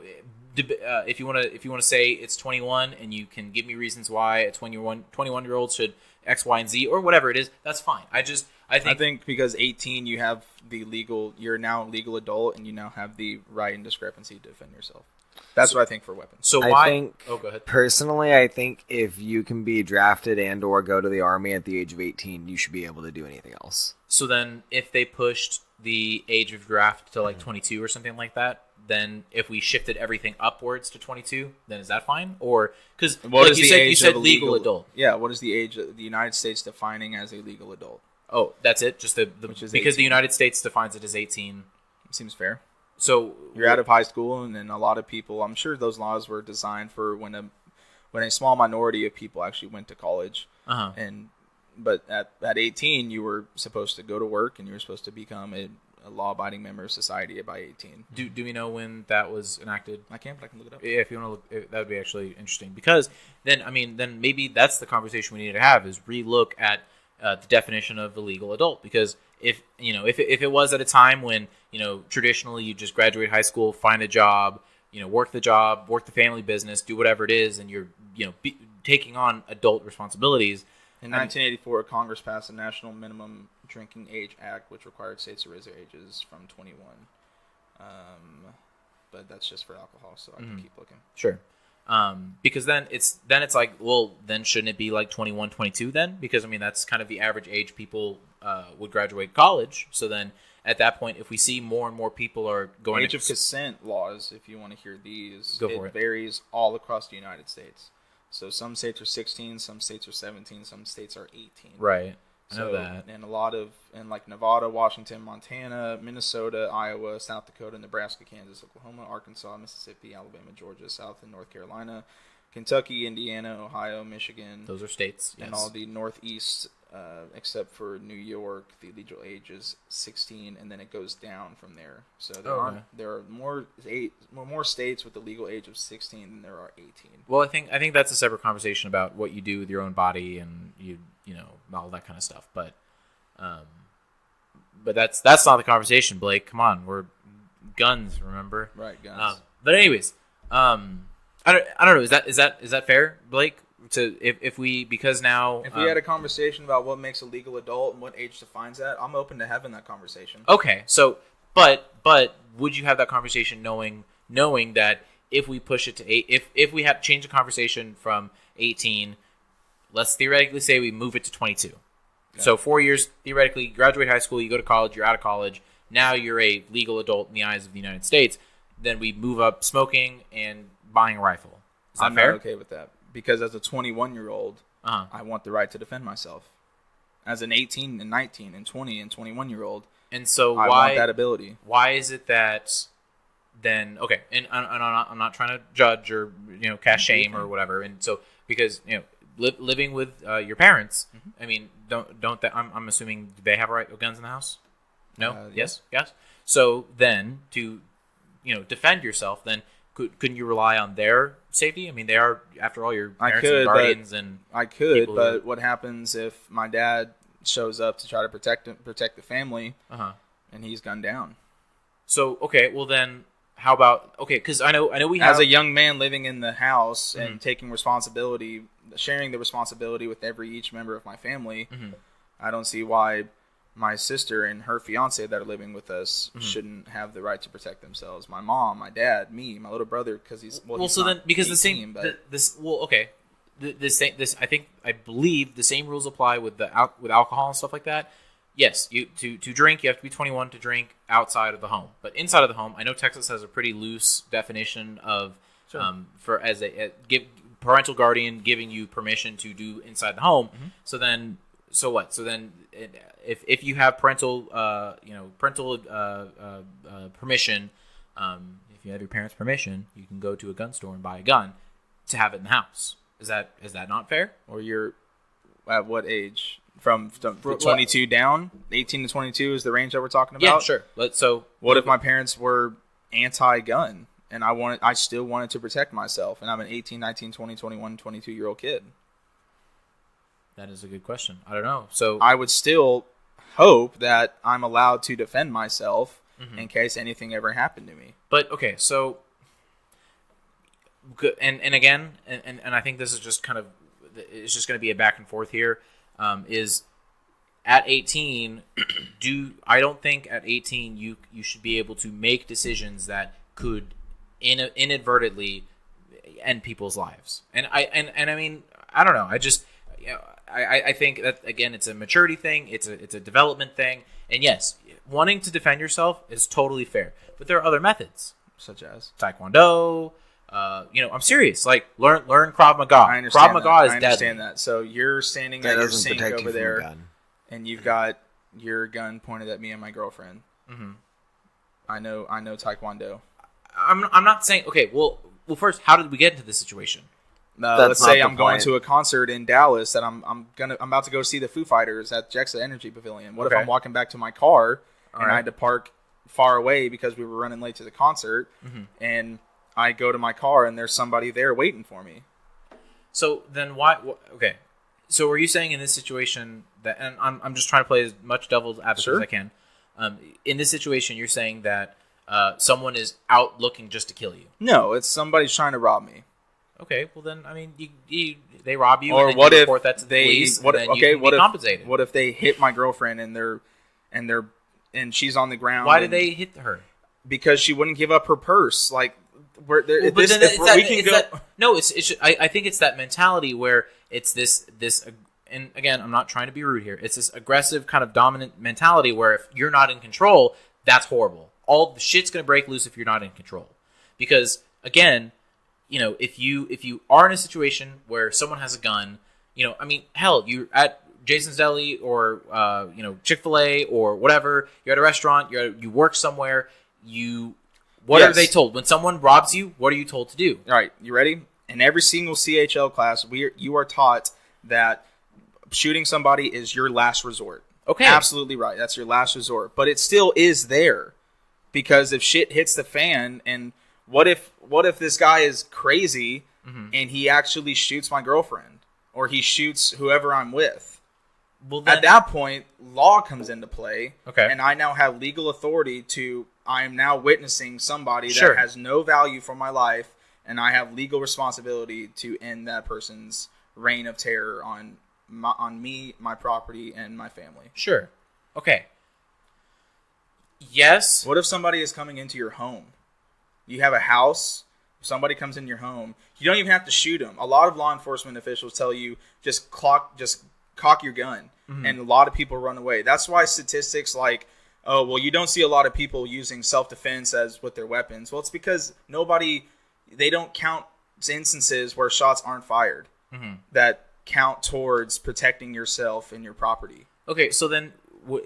if you want to say it's 21 and you can give me reasons why a 21-year-old should X, Y, and Z or whatever it is, that's fine. I think because 18, you have you're now a legal adult, and you now have the right and discrepancy to defend yourself. That's what I think for weapons. so. I Why? think, Oh, go ahead. personally, I think if you can be drafted and or go to the army at the age of 18, you should be able to do anything else. So then, if they pushed the age of draft to like 22 or something like that, then if we shifted everything upwards to 22, then is that fine? Or because like you said legal adult. Yeah, what is the age of the United States defining as a legal adult? Oh, that's it. Just Which is because the 18. United States defines it as 18. Seems fair. So you're out of high school, and then a lot of people. I'm sure those laws were designed for when a small minority of people actually went to college. But at 18, you were supposed to go to work, and you were supposed to become a law-abiding member of society by 18. Do we know when that was enacted? I can't, but I can look it up. Yeah, if you want to look, that would be actually interesting. Because then maybe that's the conversation we need to have, is relook at the definition of a legal adult. Because if it was at a time when, traditionally you just graduate high school, find a job, work the family business, do whatever it is, and you're, taking on adult responsibilities. In 1984, Congress passed the National Minimum Drinking Age Act, which required states to raise their ages from 21. But that's just for alcohol, so I can keep looking. Sure. Because then it's like, well, then shouldn't it be like 21, 22 then? Because, that's kind of the average age people would graduate college. So then at that point, if we see more and more people are going... Age of consent laws, if you want to hear these, it varies all across the United States. So some states are 16, some states are 17, some states are 18. Right. I know that. And like Nevada, Washington, Montana, Minnesota, Iowa, South Dakota, Nebraska, Kansas, Oklahoma, Arkansas, Mississippi, Alabama, Georgia, South and North Carolina, Kentucky, Indiana, Ohio, Michigan. Those are states, yes. And all the Northeast, except for New York, the legal age is 16, and then it goes down from there. So there are more states with the legal age of 16 than there are 18. Well, I think that's a separate conversation about what you do with your own body and all that kind of stuff. But that's not the conversation, Blake. Come on, we're guns, remember? Right, guns. But anyways, I don't know. Is that fair, Blake? If we had a conversation about what makes a legal adult and what age defines that, I'm open to having that conversation. Okay, so but would you have that conversation knowing that if we push it to 8, if we have change the conversation from 18, let's theoretically say we move it to 22. Okay. So 4 years, theoretically, you graduate high school, you go to college, you're out of college, now you're a legal adult in the eyes of the United States. Then we move up smoking and buying a rifle. Is that fair? I'm not okay with that. Because as a 21-year-old, I want the right to defend myself. As an 18 and 19 and 20 and 21-year-old, and so I want that ability. Why is it that then? Okay, and I'm not trying to judge or cast shame or whatever. And so because living with your parents, don't that I'm assuming they have guns in the house? No. Yes. So then to defend yourself, then couldn't you rely on their safety? They are, after all, your parents and guardians. I could, but what happens if my dad shows up to try to protect the family, and he's gunned down? So okay, well then, how about because I know we have, as a young man living in the house and taking responsibility, sharing the responsibility with each member of my family. I don't see why my sister and her fiance that are living with us shouldn't have the right to protect themselves. My mom, my dad, me, my little brother, because he's I believe the same rules apply with with alcohol and stuff like that. Yes, to drink, you have to be 21 to drink outside of the home, but inside of the home, I know Texas has a pretty loose definition of give parental guardian giving you permission to do inside the home. So what? So then, if you have parental permission, if you have your parents' permission, you can go to a gun store and buy a gun to have it in the house. Is that not fair? Or you're at what age? From 22 down, 18 to 22 is the range that we're talking about. Yeah, sure. What if my parents were anti-gun and I still wanted to protect myself, and I'm an 18, 19, 20, 21, 22-year-old kid? That is a good question. I don't know. So I would still hope that I'm allowed to defend myself in case anything ever happened to me. But okay, so and again, and I think this is just kind of, it's just going to be a back and forth here. Is at 18, I don't think at 18 you should be able to make decisions that could inadvertently end people's lives. And I mean, I don't know. I think that, again, it's a maturity thing. It's a development thing. And yes, wanting to defend yourself is totally fair. But there are other methods, such as Taekwondo. I'm serious. Like learn Krav Maga. I understand Krav Maga is deadly. I understand that. So you're standing at your sink over there, and you've got your gun pointed at me and my girlfriend. I know Taekwondo. I'm not saying okay. Well, first, how did we get into this situation? Let's say I'm going to a concert in Dallas that I'm about to go see the Foo Fighters at Jexa Energy Pavilion. What if I'm walking back to my car and I had to park far away because we were running late to the concert, and I go to my car and there's somebody there waiting for me? So then why? Okay. So are you saying in this situation that, and I'm just trying to play as much devil's advocate as I can. In this situation, you're saying that someone is out looking just to kill you. No, it's somebody's trying to rob me. Okay, well then, I mean, they rob you, or and then what you if report that to the police, what and if, then okay, you can be compensated. What if they hit my girlfriend and she's on the ground? Why did they hit her? Because she wouldn't give up her purse. Like, I think it's that mentality where it's this, and again, I'm not trying to be rude here. It's this aggressive kind of dominant mentality where if you're not in control, that's horrible. All the shit's gonna break loose if you're not in control. Because again, you know, if you are in a situation where someone has a gun, you know, I mean, hell, you're at Jason's Deli or Chick-fil-A or whatever. You're at a restaurant. You work somewhere. What are they told when someone robs you? What are you told to do? All right, you ready? In every single CHL class, you are taught that shooting somebody is your last resort. Okay, absolutely right. That's your last resort, but it still is there because if shit hits the fan, and what if this guy is crazy and he actually shoots my girlfriend or he shoots whoever I'm with? Well, then, at that point, law comes into play. Okay, and I now have legal authority to. I am now witnessing somebody that has no value for my life, and I have legal responsibility to end that person's reign of terror on me, my property, and my family. Sure. Okay. Yes. What if somebody is coming into your home? You have a house. Somebody comes in your home. You don't even have to shoot them. A lot of law enforcement officials tell you just cock your gun, and a lot of people run away. That's why statistics like, oh, well, you don't see a lot of people using self-defense as with their weapons. Well, it's because they don't count instances where shots aren't fired that count towards protecting yourself and your property. Okay, so then,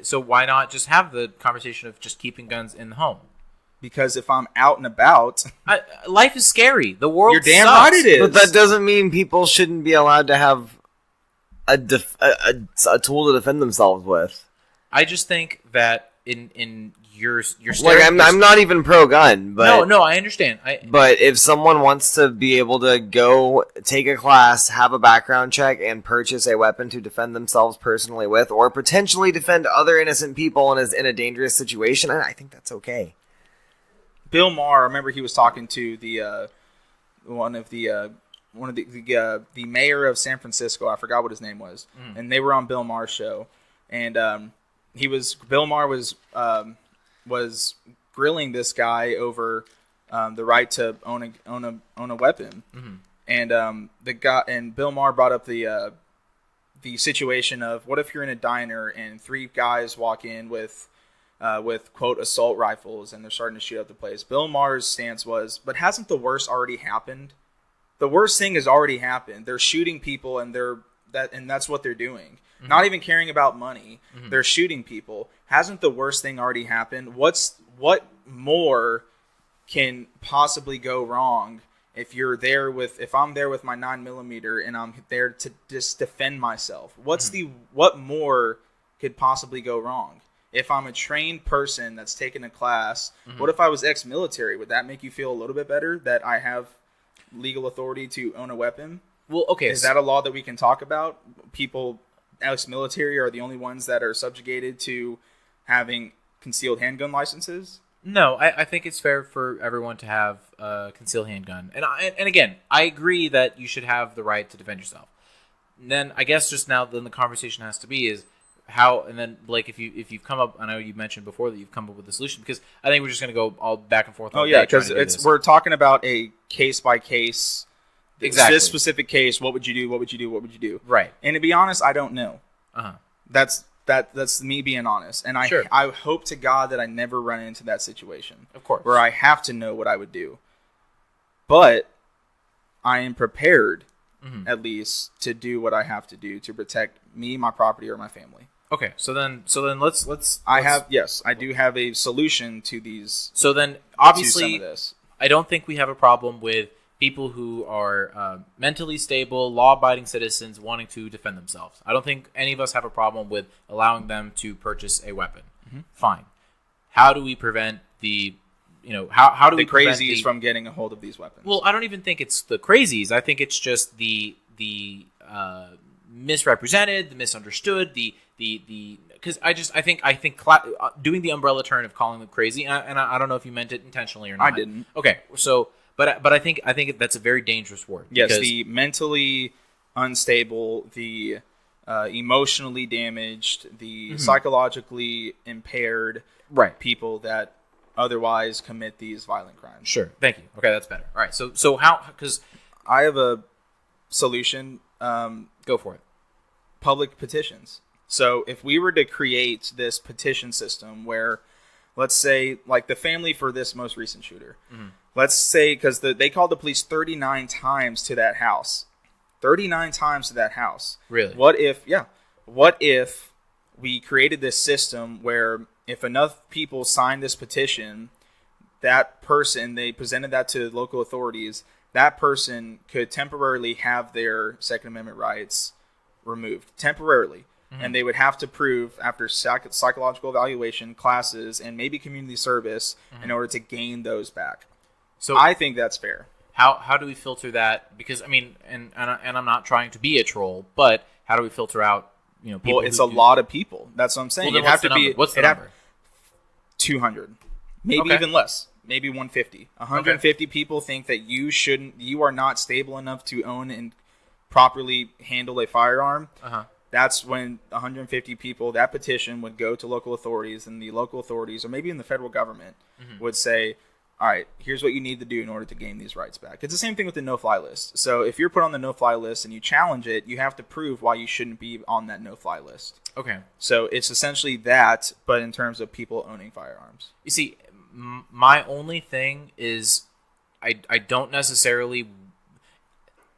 so why not just have the conversation of just keeping guns in the home? Because if I'm out and about... life is scary. The world You're damn sucks. right it is. But that doesn't mean people shouldn't be allowed to have a tool to defend themselves with. I just think that in your like I'm not even pro gun, but no, I understand. But if someone wants to be able to go take a class, have a background check, and purchase a weapon to defend themselves personally with, or potentially defend other innocent people and is in a dangerous situation, I think that's okay. Bill Maher, I remember he was talking to the mayor of San Francisco. I forgot what his name was, and they were on Bill Maher's show, and Bill Maher was grilling this guy over the right to own a weapon, and Bill Maher brought up the situation of what if you're in a diner and three guys walk in with quote assault rifles and they're starting to shoot up the place. Bill Maher's stance was, but hasn't the worst already happened? The worst thing has already happened. They're shooting people and that's what they're doing. Not even caring about money. They're shooting people. Hasn't the worst thing already happened? What more can possibly go wrong if I'm there with my 9mm and I'm there to just defend myself? What more could possibly go wrong? If I'm a trained person that's taken a class, what if I was ex-military? Would that make you feel a little bit better that I have legal authority to own a weapon? Well, okay. Is that a law that we can talk about? People ex-military are the only ones that are subjugated to having concealed handgun licenses? No, I think it's fair for everyone to have a concealed handgun. And again, I agree that you should have the right to defend yourself. And then I guess just now then the conversation has to be is how, and then Blake, if you've come up, I know you mentioned before that you've come up with a solution, because I think we're just going to go all back and forth. Oh yeah, because we're talking about a case by case. Exactly. This specific case, what would you do? What would you do? What would you do? Right. And to be honest, I don't know. That's me being honest. And I hope to God that I never run into that situation. Of course. Where I have to know what I would do. But I am prepared, at least, to do what I have to do to protect me, my property, or my family. Okay, so then let's. I do have a solution to these. So then, to some obviously, of this. I don't think we have a problem with people who are mentally stable, law-abiding citizens wanting to defend themselves. I don't think any of us have a problem with allowing them to purchase a weapon. Mm-hmm. Fine. How do we prevent how do we prevent crazies from getting a hold of these weapons? Well, I don't even think it's the crazies. I think it's just the misrepresented, the misunderstood, the because I think doing the umbrella term of calling them crazy, and I don't know if you meant it intentionally or not. I didn't. Okay, so but I think that's a very dangerous word. Yes, the mentally unstable, the emotionally damaged, the psychologically impaired people that otherwise commit these violent crimes. Sure. Thank you. Okay, that's better. All right. So how? Because I have a solution. Go for it. Public petitions. So if we were to create this petition system where, let's say, like the family for this most recent shooter, let's say, because they called the police 39 times to that house. 39 times to that house. Really? What if we created this system where if enough people signed this petition, that person, they presented that to local authorities, that person could temporarily have their Second Amendment rights removed. Temporarily. And they would have to prove after psychological evaluation, classes, and maybe community service in order to gain those back. So I think that's fair. How do we filter that? Because I mean, and I'm not trying to be a troll, but how do we filter out people? Well, it's a lot of people. That's what I'm saying. Well, what's the number? 200, maybe even less. Maybe 150. 150 people think that you are not stable enough to own and properly handle a firearm. That's when 150 people, that petition would go to local authorities, and the local authorities, or maybe in the federal government, would say, all right, here's what you need to do in order to gain these rights back. It's the same thing with the no-fly list. So if you're put on the no-fly list and you challenge it, you have to prove why you shouldn't be on that no-fly list. Okay. So it's essentially that, but in terms of people owning firearms. You see, my only thing is I don't necessarily...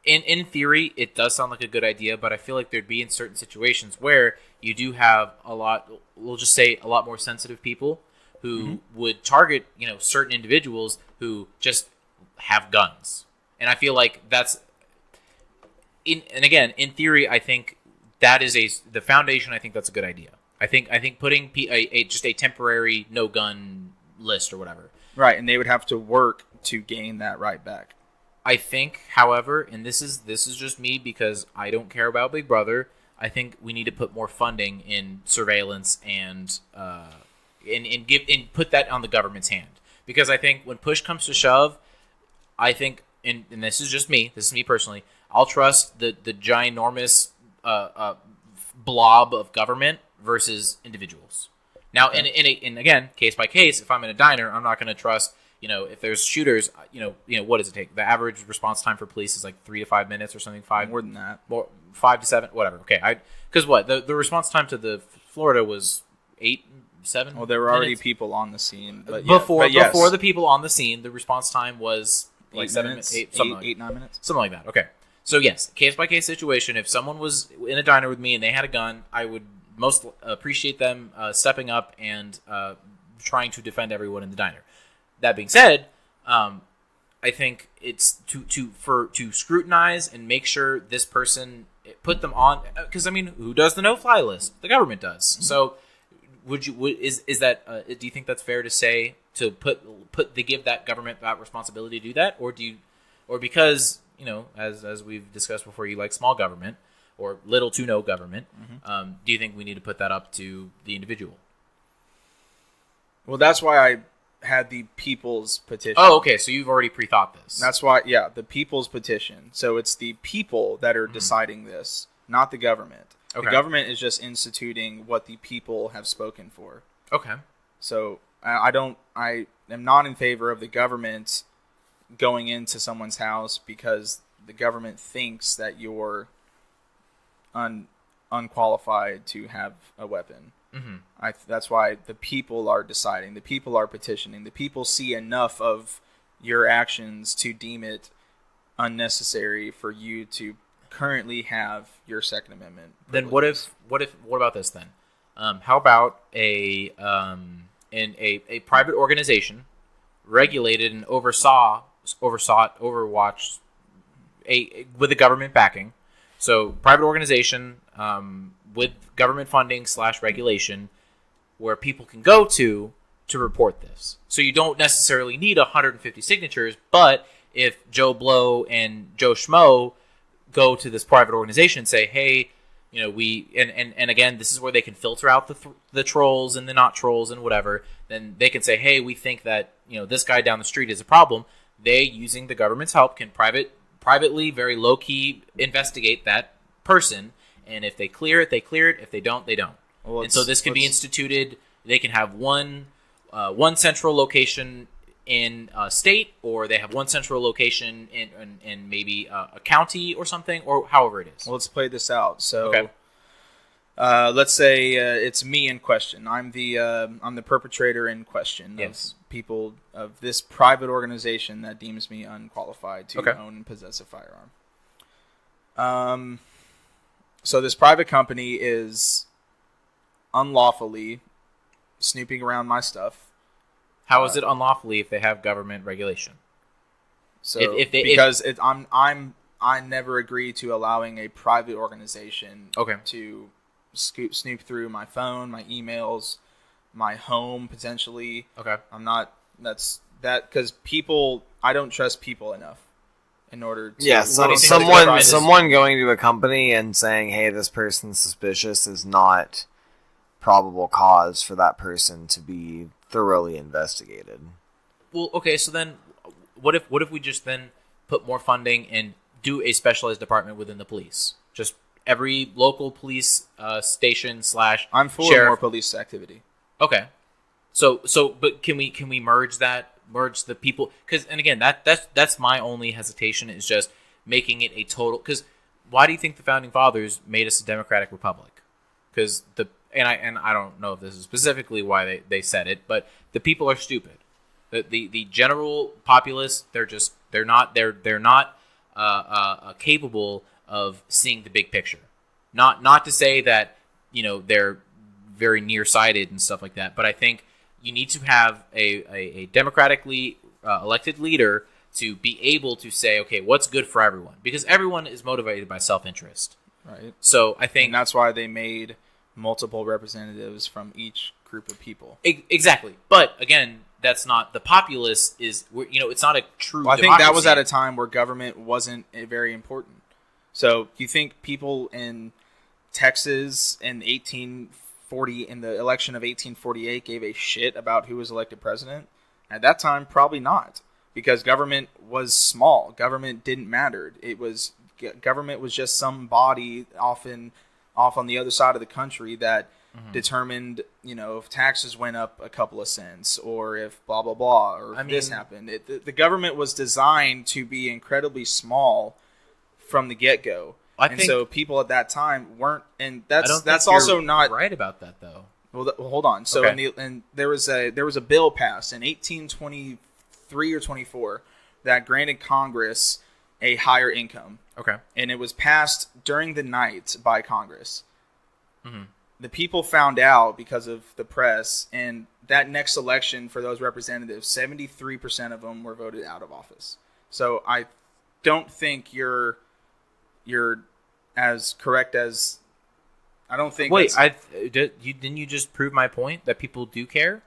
In theory, it does sound like a good idea, but I feel like there'd be in certain situations where you do have we'll just say a lot more sensitive people who would target, certain individuals who just have guns. And I feel like that's, in theory, I think that is the foundation. I think that's a good idea. I think putting just a temporary no gun list or whatever. Right, and they would have to work to gain that right back. I think, however, and this is just me because I don't care about Big Brother, I think we need to put more funding in surveillance and put that on the government's hand. Because I think when push comes to shove, I think, and this is just me, this is me personally, I'll trust the ginormous blob of government versus individuals. Now, and again, case by case, if I'm in a diner, I'm not going to trust... if there's shooters, what does it take? The average response time for police is like 3 to 5 minutes or something. More than that. 5 to 7, whatever. Okay, because the response time to the Florida was 8, 7. Well, there were already people on the scene, but before the people on the scene, the response time was like 7 minutes, 8, 9 minutes, something like that. Okay, so yes, case by case situation. If someone was in a diner with me and they had a gun, I would most appreciate them stepping up and trying to defend everyone in the diner. That being said, I think it's to scrutinize and make sure this person, put them on, because I mean, who does the no-fly list? The government does. Mm-hmm. So, is that do you think that's fair to say to give that government that responsibility to do that, or because as we've discussed before, you like small government or little to no government? Mm-hmm. Do you think we need to put that up to the individual? Well, that's why I had the people's petition. Oh, okay. So you've already pre-thought this. That's why, the people's petition. So it's the people that are deciding this, not the government. Okay. The government is just instituting what the people have spoken for. Okay. So I am not in favor of the government going into someone's house because the government thinks that you're unqualified to have a weapon. Mm-hmm. That's why the people are deciding. The people are petitioning. The people see enough of your actions to deem it unnecessary for you to currently have your Second Amendment privileges. Then what about this then? How about a private organization regulated and overwatched with the government backing? So private organization with government funding / regulation, where people can go to report this. So you don't necessarily need 150 signatures, but if Joe Blow and Joe Schmo go to this private organization and say, hey, we and again, this is where they can filter out the trolls and the not trolls and whatever. Then they can say, hey, we think that this guy down the street is a problem. They, using the government's help, can privately, very low key, investigate that person. And if they clear it, they clear it. If they don't, they don't. Well, and so this can be instituted. They can have one central location in a state, or they have one central location in maybe a county or something, or however it is. Well, let's play this out. So, okay. Let's say it's me in question. I'm the perpetrator in question. Yes. Of people of this private organization that deems me unqualified to own and possess a firearm. So this private company is unlawfully snooping around my stuff. How is it unlawfully if they have government regulation? So I never agree to allowing a private organization to snoop through my phone, my emails, my home potentially. Okay. I'm not. That's that because people. I don't trust people enough in order to. Yeah. Someone going to a company and saying, "Hey, this person's suspicious," is not probable cause for that person to be thoroughly investigated. Well, okay, so then what if we just then put more funding and do a specialized department within the police? Just every local police station / I'm for sheriff. More police activity. Okay. So but can we merge the people, cuz and again that's my only hesitation, is just making it a total, cuz why do you think the founding fathers made us a democratic republic? Cuz And I don't know if this is specifically why they said it, but the people are stupid. The general populace, they're not capable of seeing the big picture. Not to say that they're very nearsighted and stuff like that, but I think you need to have a democratically elected leader to be able to say, okay, what's good for everyone, because everyone is motivated by self-interest. Right. So I think, and that's why they made multiple representatives from each group of people. Exactly. But again, that's not the populace is, it's not a true democracy. I think that was at a time where government wasn't very important. So you think people in Texas in the election of 1848 gave a shit about who was elected president? At that time, probably not, because government was small. Government didn't matter. Government was just some body off on the other side of the country that determined, if taxes went up a couple of cents, or if blah, blah, blah, or this happened. The government was designed to be incredibly small from the get-go. So people at that time weren't, and that's also not right about that, though. Well, hold on. So there was a bill passed in 1823 or 24 that granted Congress a higher income. Okay. And it was passed during the night by Congress. Mm-hmm. The people found out because of the press, and that next election for those representatives, 73% of them were voted out of office. So I don't think you're as correct as I don't think. Wait, didn't you just prove my point that people do care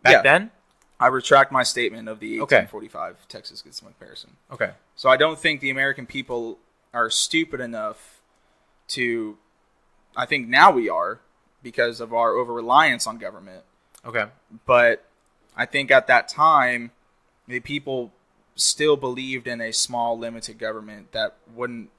back then? I retract my statement of the 1845 Texas Good Smoke comparison. Okay. So I don't think the American people are stupid enough to. I think now we are, because of our over-reliance on government. Okay. But I think at that time, the people still believed in a small, limited government that wouldn't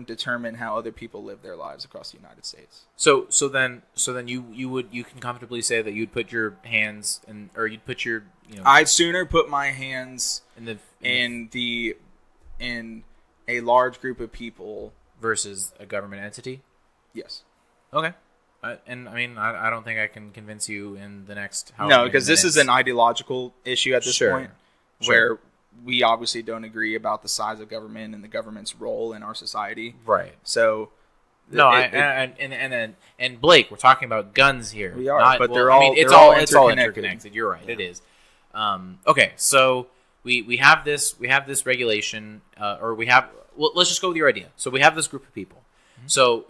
determine how other people live their lives across the United States. So then you can comfortably say that you'd put your hands you'd put your I'd sooner put my hands in a large group of people versus a government entity. Yes. Okay. I don't think I can convince you in the next. No, because this is an ideological issue at this point, where we obviously don't agree about the size of government and the government's role in our society. Right. So, No, and Blake, we're talking about guns here. We are, not, but well, they're I all mean, it's they're all all interconnected. interconnected. You're right. Yeah. It is. Okay, so we have this regulation, or we have. Well, let's just go with your idea. So we have this group of people. Mm-hmm. So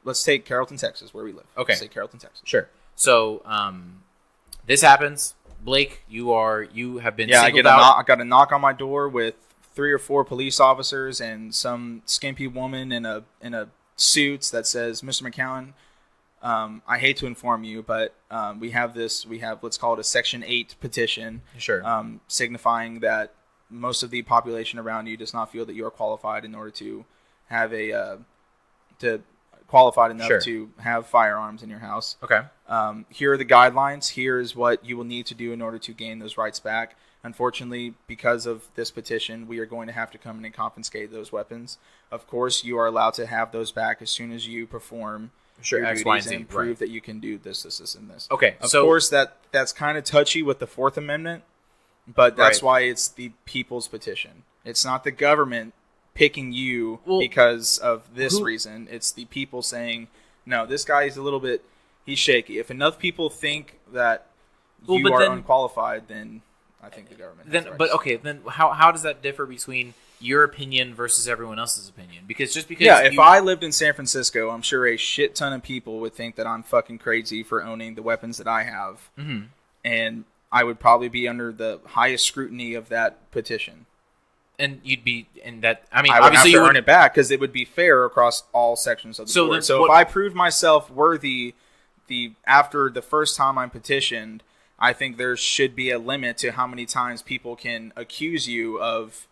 let's take Carrollton, Texas, where we live. Okay, let's take Carrollton, Texas. Sure. So this happens. Blake, you have been singled out. I got a knock on my door with 3 or 4 police officers and some skimpy woman in a suit that says, "Mr. McCowan, I hate to inform you, but we have let's call it a Section 8 petition, sure, signifying that most of the population around you does not feel that you are qualified in order to have qualified enough sure. to have firearms in your house. Okay. Here are the guidelines. Here is what you will need to do in order to gain those rights back. Unfortunately, because of this petition, we are going to have to come in and confiscate those weapons. Of course, you are allowed to have those back as soon as you perform sure, your X, duties Y, and Z, and prove right. that you can do this, and this. Okay. Of course, that's kind of touchy with the Fourth Amendment, but that's right. why it's the people's petition. It's not the government picking you because of this reason. It's the people saying, no, this guy is he's shaky. If enough people think that you are unqualified, then I think the government has the right but to say. okay, then how does that differ between your opinion versus everyone else's opinion? Because if I lived in San Francisco, I'm sure a shit ton of people would think that I'm fucking crazy for owning the weapons that I have. Mm-hmm. And I would probably be under the highest scrutiny of that petition. And you'd be in that. I mean, I would obviously have to you earn it back because it would be fair across all sections of the board. So if I proved myself worthy, after the first time I'm petitioned, I think there should be a limit to how many times people can accuse you of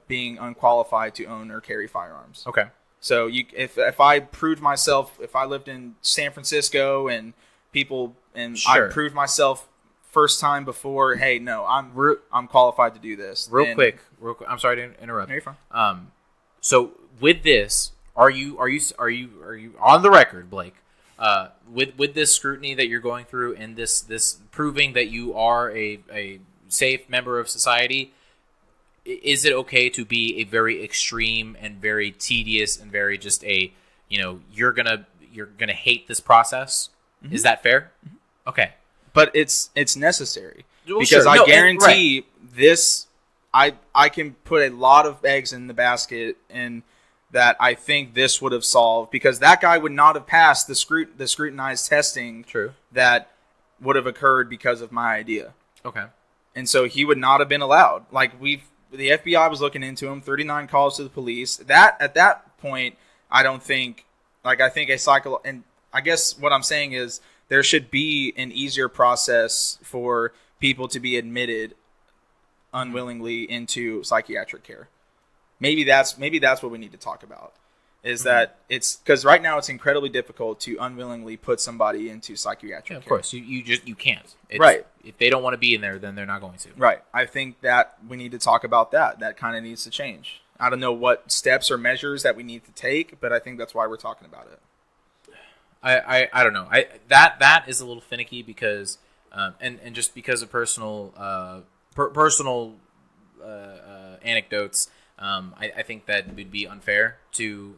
being unqualified to own or carry firearms. Okay. So if I proved myself, if I lived in San Francisco and I proved myself first time before, hey, no, I'm qualified to do this. Real quick, I'm sorry to interrupt. No, you're fine. So with this, are you on the record, Blake? With this scrutiny that you're going through and this proving that you are a safe member of society, is it okay to be a very extreme and very tedious and very just you're gonna hate this process? Mm-hmm. Is that fair? Mm-hmm. Okay. But it's necessary because sure. I guarantee this. I can put a lot of eggs in the basket, and that I think this would have solved because that guy would not have passed the scrutinized testing. True. That would have occurred because of my idea. Okay. And so he would not have been allowed. The FBI was looking into him. 39 calls to the police. At that point, I don't think I think and I guess what I'm saying is, there should be an easier process for people to be admitted unwillingly into psychiatric care. Maybe that's what we need to talk about. Is that it's because right now it's incredibly difficult to unwillingly put somebody into psychiatric care. Of course, you can't. Right. If they don't want to be in there, then they're not going to. Right. I think that we need to talk about that. That kind of needs to change. I don't know what steps or measures that we need to take, but I think that's why we're talking about it. I don't know. That is a little finicky because and just because of personal anecdotes, I think that would be unfair to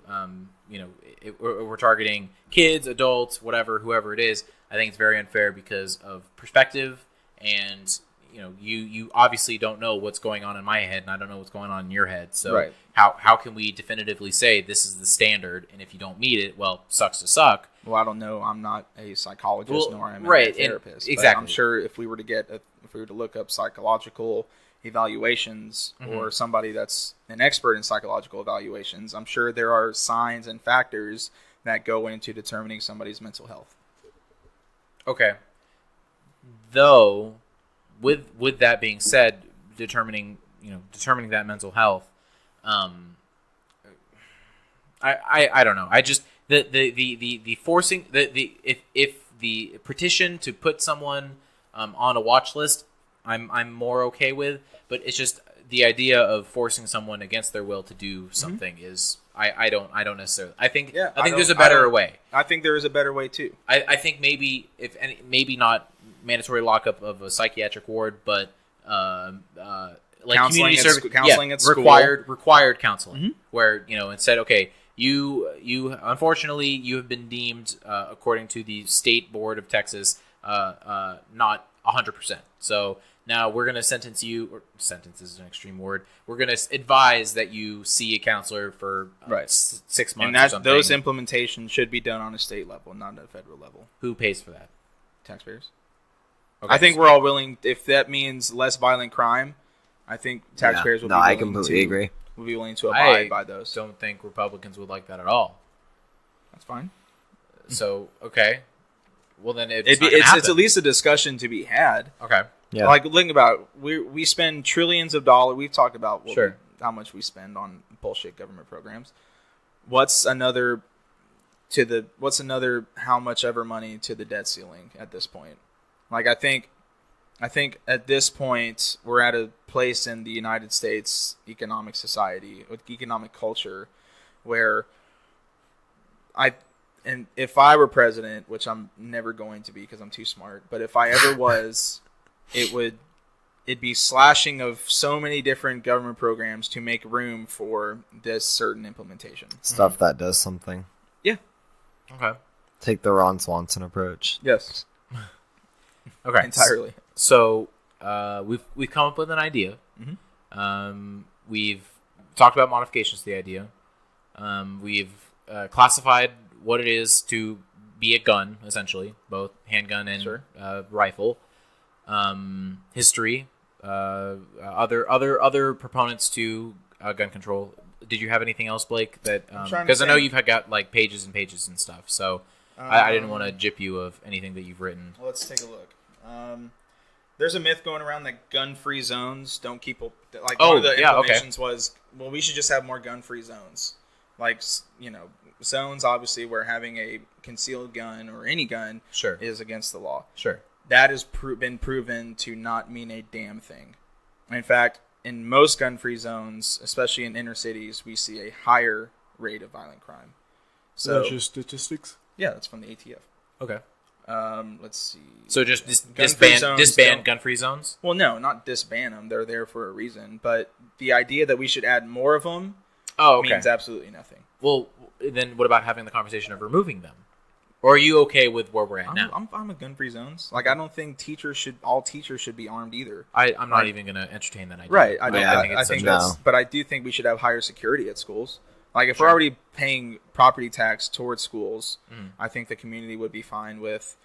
we're targeting kids, adults, whoever it is. I think it's very unfair because of perspective, and you obviously don't know what's going on in my head, and I don't know what's going on in your head. So right. How can we definitively say this is the standard, and if you don't meet it, well, sucks to suck. Well, I don't know. I'm not a psychologist, nor am I a therapist. Exactly. I'm sure if we were to look up psychological evaluations, mm-hmm. or somebody that's an expert in psychological evaluations, I'm sure there are signs and factors that go into determining somebody's mental health. Okay. Though, with that being said, determining that mental health, I don't know. I just the forcing if the petition to put someone on a watch list, I'm more okay with, but it's just the idea of forcing someone against their will to do something mm-hmm. is I don't necessarily. I think there's a better way. I think there is a better way too. I think maybe maybe not mandatory lockup of a psychiatric ward, but like counseling community service, counseling at school. required counseling, mm-hmm. where instead, okay, You unfortunately you have been deemed, according to the State Board of Texas, not 100%. So now we're going to sentence you, or sentence is an extreme word. We're going to advise that you see a counselor for 6 months And or something. those implementations should be done on a state level, not at a federal level. Who pays for that? Taxpayers. Okay. I think we're all willing, if that means less violent crime, I think taxpayers will be willing I completely agree. Will be willing to abide by those. Don't think Republicans would like that at all. That's fine. So, okay. Well, then it's at least a discussion to be had. Okay. Yeah. Like, think about it. We spend trillions of dollars. We've talked about how much we spend on bullshit government programs. What's another how much ever money to the debt ceiling at this point? Like, I think at this point we're at a place in the United States economic society, with economic culture, where if I were president, which I'm never going to be because I'm too smart, but if I ever was, it'd be slashing of so many different government programs to make room for this certain implementation. Stuff that does something. Yeah. Okay. Take the Ron Swanson approach. Yes. Okay. Entirely. So we've come up with an idea. Mm-hmm. We've talked about modifications to the idea. We've classified what it is to be a gun, essentially, both handgun and rifle. History, other proponents to gun control. Did you have anything else, Blake? That because I know you've got like pages and pages and stuff. So I didn't want to gyp you of anything that you've written. Well, let's take a look. There's a myth going around that gun-free zones don't keep... Like, one of the implications was, well, we should just have more gun-free zones. Like, zones, obviously, where having a concealed gun or any gun is against the law. Sure. That has been proven to not mean a damn thing. In fact, in most gun-free zones, especially in inner cities, we see a higher rate of violent crime. So that's just statistics? Yeah, that's from the ATF. Okay. Let's see. So just disband gun-free zones? Well, no, not disband them. They're there for a reason. But the idea that we should add more of them means absolutely nothing. Well, then what about having the conversation of removing them? Or are you okay with where we're at now? I'm fine with gun-free zones. Like, I don't think all teachers should be armed either. I'm not even going to entertain that idea. Right. But I do think we should have higher security at schools. Like, if we're already paying property tax towards schools, I think the community would be fine with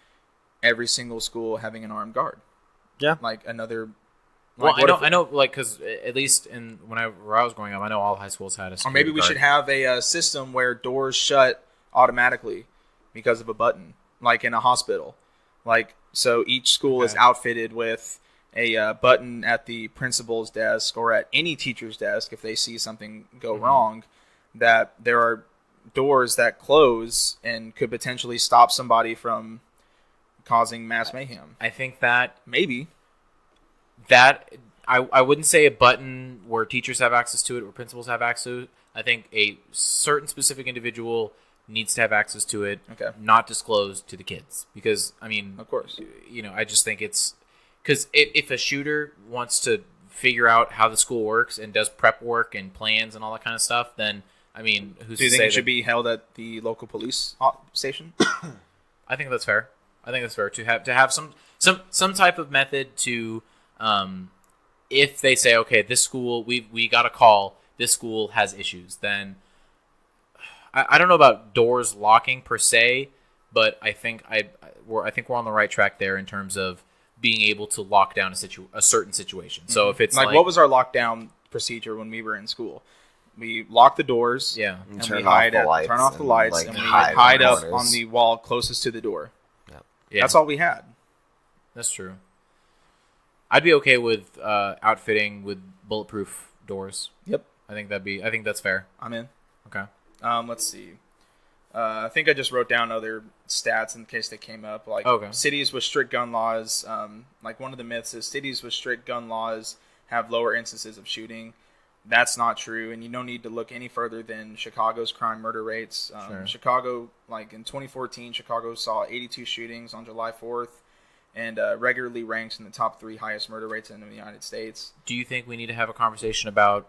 every single school having an armed guard. Yeah. Like, another... Well, I know, like, because at least where I was growing up, I know all high schools had a security Or maybe we should have a system where doors shut automatically because of a button, like in a hospital. Like, so each school is outfitted with a button at the principal's desk or at any teacher's desk if they see something go wrong, that there are doors that close and could potentially stop somebody from causing mass mayhem. I think that... Maybe. That... I wouldn't say a button where teachers have access to it or principals have access to it. I think a certain specific individual needs to have access to it, not disclosed to the kids. Because, I mean... Of course. I just think it's... Because if a shooter wants to figure out how the school works and does prep work and plans and all that kind of stuff, then... I mean, who's to say... Do you think it should be held at the local police station? I think that's fair. To have some type of method to, if they say, okay, this school we got a call, this school has issues, then I don't know about doors locking per se, but I think we're on the right track there in terms of being able to lock down a certain situation. So if it's like what was our lockdown procedure when we were in school? We lock the doors, and we turn off the lights, and we hide up on the wall closest to the door. Yeah. That's all we had. That's true. I'd be okay with outfitting with bulletproof doors. Yep. I think that's fair. I'm in. Okay. Let's see. I think I just wrote down other stats in case they came up. Like cities with strict gun laws. Like one of the myths is cities with strict gun laws have lower instances of shooting. That's not true, and you don't need to look any further than Chicago's crime murder rates. Chicago, like in 2014, Chicago saw 82 shootings on July 4th, and regularly ranks in the top 3 highest murder rates in the United States. Do you think we need to have a conversation about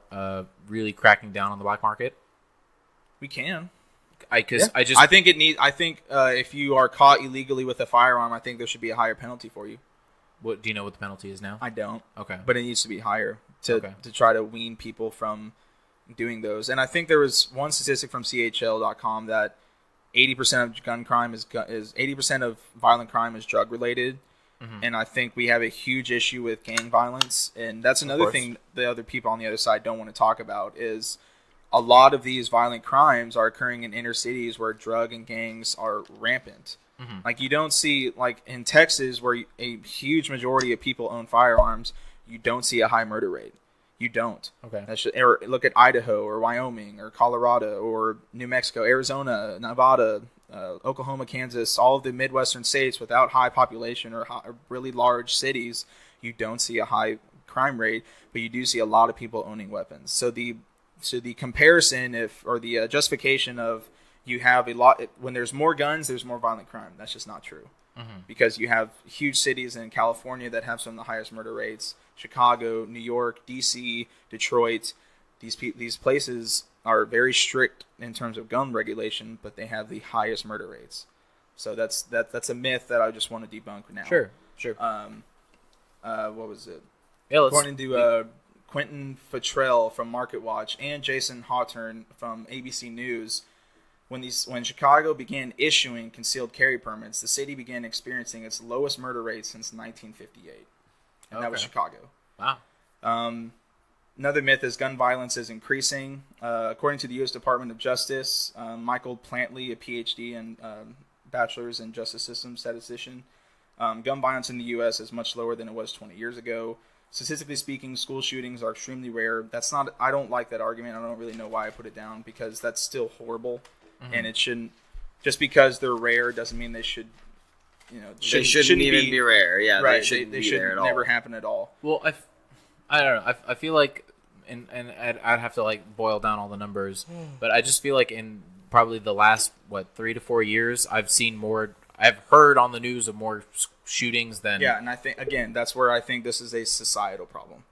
really cracking down on the black market? We can. I think if you are caught illegally with a firearm, I think there should be a higher penalty for you. What do you know what the penalty is now? I don't. Okay. But it needs to be higher to try to wean people from doing those. And I think there was one statistic from CHL.com that 80% of gun crime is 80% of violent crime is drug related. Mm-hmm. And I think we have a huge issue with gang violence. And that's another thing the other people on the other side don't want to talk about is a lot of these violent crimes are occurring in inner cities where drug and gangs are rampant. Mm-hmm. Like you don't see, like in Texas where a huge majority of people own firearms, you don't see a high murder rate. You don't. Okay. Or look at Idaho or Wyoming or Colorado or New Mexico, Arizona, Nevada, Oklahoma, Kansas, all of the Midwestern states without high population or really large cities, you don't see a high crime rate, but you do see a lot of people owning weapons. So the comparison the justification of you have a lot when there's more guns, there's more violent crime. That's just not true. Mm-hmm. Because you have huge cities in California that have some of the highest murder rates. Chicago, New York, DC, Detroit. These places are very strict in terms of gun regulation, but they have the highest murder rates. So that's a myth that I just want to debunk now. Sure. What was it? Yeah, according to Quentin Futrell from Market Watch and Jason Hawthorne from ABC News, when Chicago began issuing concealed carry permits, the city began experiencing its lowest murder rate since 1958. And that was Chicago. Wow. Another myth is gun violence is increasing. According to the U.S. Department of Justice, Michael Plantley, a Ph.D. and bachelor's in justice system statistician, gun violence in the U.S. is much lower than it was 20 years ago. Statistically speaking, school shootings are extremely rare. I don't like that argument. I don't really know why I put it down because that's still horrible. Mm-hmm. And it shouldn't, just because they're rare doesn't mean they should, they shouldn't even be rare. Yeah, right. They should never happen at all. Well, I don't know. I feel like, and I'd have to like boil down all the numbers, but I just feel like in probably the last 3 to 4 years, I've heard on the news of more shootings than and I think again that's where I think this is a societal problem.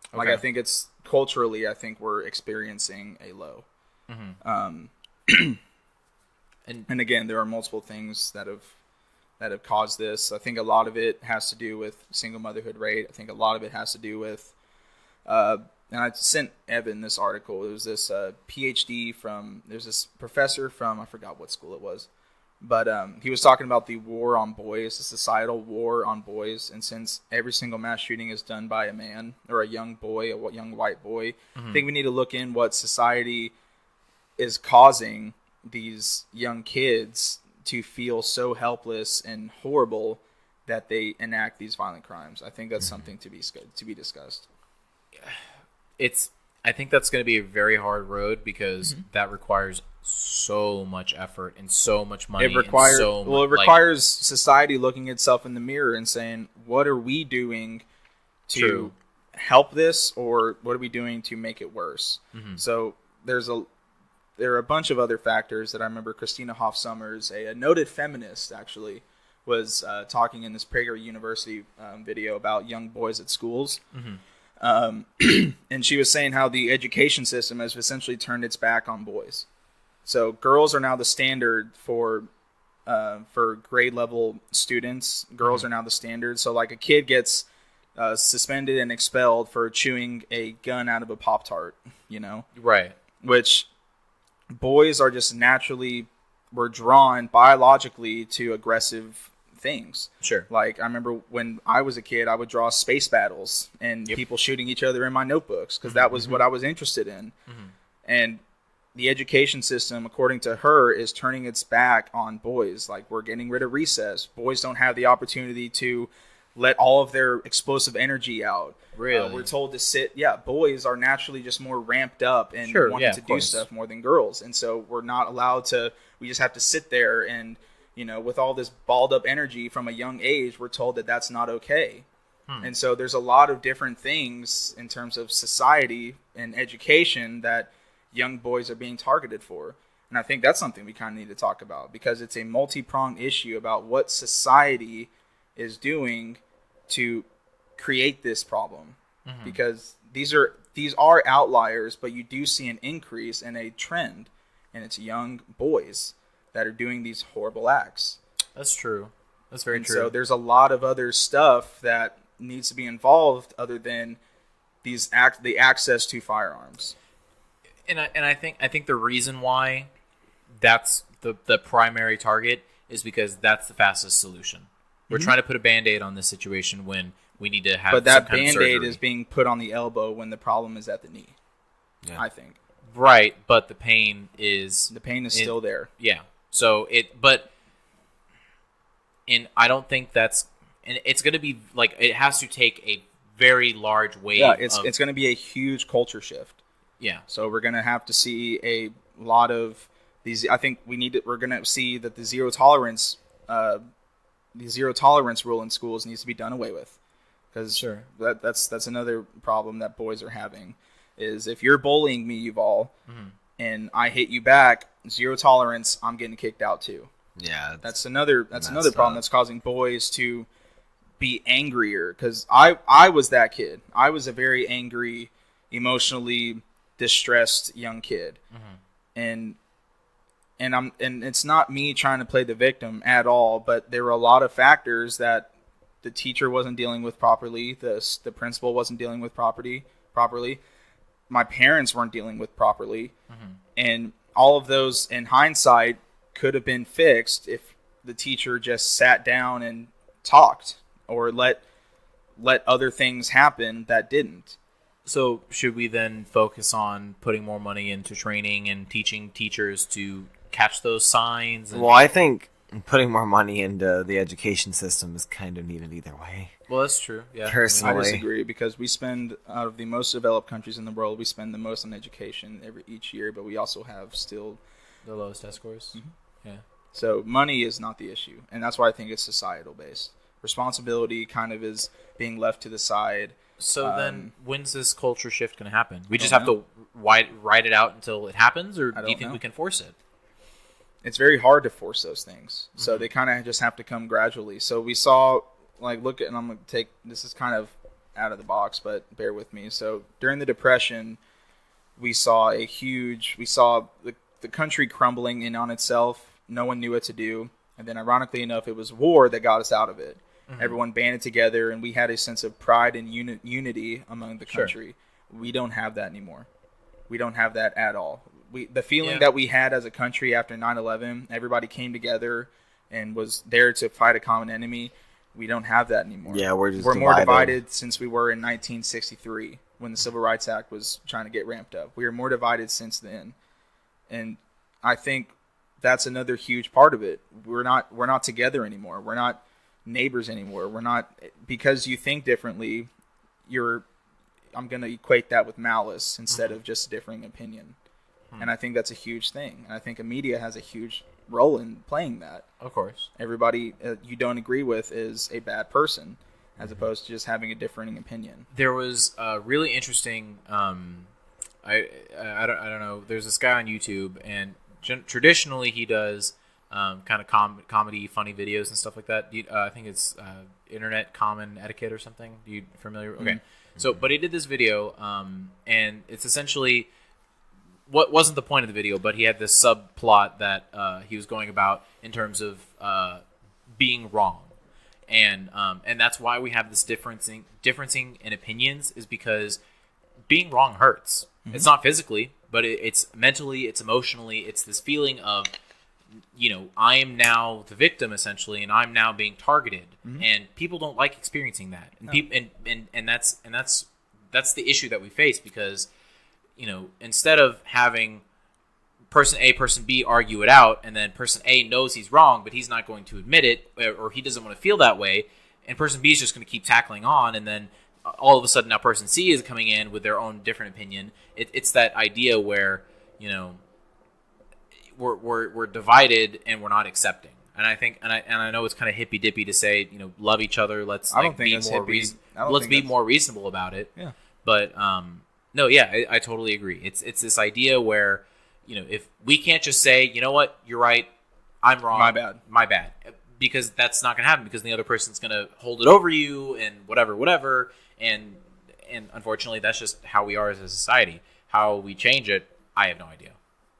Okay. Like I think it's culturally, I think we're experiencing a low. Mm-hmm. And again, there are multiple things that have caused this. I think a lot of it has to do with single motherhood rate. I think a lot of it has to do with, and I sent Evan this article. It was this PhD there's this professor from, I forgot what school it was, but he was talking about the war on boys, the societal war on boys. And since every single mass shooting is done by a man or a young boy, a young white boy, mm-hmm. I think we need to look in what society is causing these young kids to feel so helpless and horrible that they enact these violent crimes. I think that's something to be discussed. I think that's going to be a very hard road because mm-hmm. that requires so much effort and so much money. It requires society looking itself in the mirror and saying, what are we doing to help this, or what are we doing to make it worse? Mm-hmm. So there are a bunch of other factors that I remember Christina Hoff Sommers, a noted feminist, actually, was talking in this Prager University video about young boys at schools. Mm-hmm. And she was saying how the education system has essentially turned its back on boys. So girls are now the standard for grade level students. Girls mm-hmm. are now the standard. So like a kid gets suspended and expelled for chewing a gun out of a Pop-Tart, Right. Which boys are just we're drawn biologically to aggressive things. Sure. Like I remember when I was a kid, I would draw space battles and people shooting each other in my notebooks because that was mm-hmm. what I was interested in. Mm-hmm. And the education system, according to her, is turning its back on boys. Like we're getting rid of recess. Boys don't have the opportunity to let all of their explosive energy out. Really? We're told to sit. Yeah, boys are naturally just more ramped up and wanting to do stuff more than girls. And so we're not allowed to, we just have to sit there and, with all this balled up energy from a young age, we're told that that's not okay. And so there's a lot of different things in terms of society and education that young boys are being targeted for. And I think that's something we kind of need to talk about because it's a multi-pronged issue about what society is doing to create this problem. Mm-hmm. Because these are outliers, but you do see an increase and a trend and it's young boys that are doing these horrible acts. That's true. That's very true. So there's a lot of other stuff that needs to be involved other than the access to firearms. And I think the reason why that's the primary target is because that's the fastest solution. We're trying to put a Band-Aid on this situation when we need to have But that some kind of Band-Aid surgery. is being put on the elbow when the problem is at the knee, I think. Right, but the pain is still there. Yeah. So I don't think that's, and it's going to be like, it has to take a very large wave. Yeah, it's going to be a huge culture shift. Yeah. So we're going to have to see a lot of these. I think we're going to see that the zero tolerance rule in schools needs to be done away with, because that's another problem that boys are having. Is if you're bullying me, Yuval, and I hit you back, zero tolerance, I'm getting kicked out too. Yeah, that's another problem that's causing boys to be angrier. Because I was that kid. I was a very angry, emotionally distressed young kid, and it's not me trying to play the victim at all. But there were a lot of factors that the teacher wasn't dealing with properly. The principal wasn't dealing with properly. My parents weren't dealing with properly, and all of those, in hindsight, could have been fixed if the teacher just sat down and talked, or let other things happen that didn't. So should we then focus on putting more money into training and teaching teachers to catch those signs? Well, I think putting more money into the education system is kind of needed either way. Well, that's true. Yeah. Personally, I disagree, because we spend, out of the most developed countries in the world, we spend the most on education each year, but we also have still the lowest test scores. Yeah. So money is not the issue, and that's why I think it's societal based. Responsibility kind of is being left to the side. So then, when's this culture shift going to happen? We just have to ride it out until it happens, or do you think we can force it? It's very hard to force those things, so they kind of just have to come gradually. So we saw, and I'm going to take, this is kind of out of the box, but bear with me. So during the Depression, we saw the country crumbling in on itself. No one knew what to do. And then ironically enough, it was war that got us out of it. Everyone banded together, and we had a sense of pride and unity among the country. We don't have that anymore. We don't have that at all. The feeling that we had as a country after 9/11, everybody came together and was there to fight a common enemy. We don't have that anymore. Yeah, we're more divided since we were in 1963 when the Civil Rights Act was trying to get ramped up. We are more divided since then. And I think that's another huge part of it. We're not together anymore. We're not neighbors anymore. We're not, because you think differently. I'm going to equate that with malice instead of just differing opinion. And I think that's a huge thing. And I think the media has a huge role in playing that. Of course. Everybody you don't agree with is a bad person, as opposed to just having a differing opinion. There was a really interesting, I don't know, there's this guy on YouTube, and traditionally he does kind of comedy, funny videos and stuff like that. I think it's Internet Common Etiquette or something. Are you familiar? Okay. So, but he did this video, and it's essentially, what wasn't the point of the video, but he had this subplot that he was going about in terms of being wrong. And that's why we have this differencing in opinions, is because being wrong hurts. It's not physically, but it's mentally, it's emotionally, it's this feeling of, I am now the victim essentially, and I'm now being targeted, and people don't like experiencing that, and that's the issue that we face, because instead of having person A, person B argue it out, and then person A knows he's wrong, but he's not going to admit it, or he doesn't want to feel that way, and person B is just going to keep tackling on, and then all of a sudden now person C is coming in with their own different opinion. It's that idea where we're divided and we're not accepting. And I think, and I know it's kind of hippy dippy to say, love each other. Let's be more reasonable about it. Yeah. But no, yeah, I totally agree. It's this idea where if we can't just say, you know what, you're right, I'm wrong, my bad, because that's not gonna happen, because the other person's gonna hold it over you and whatever, and unfortunately that's just how we are as a society. How we change it, I have no idea.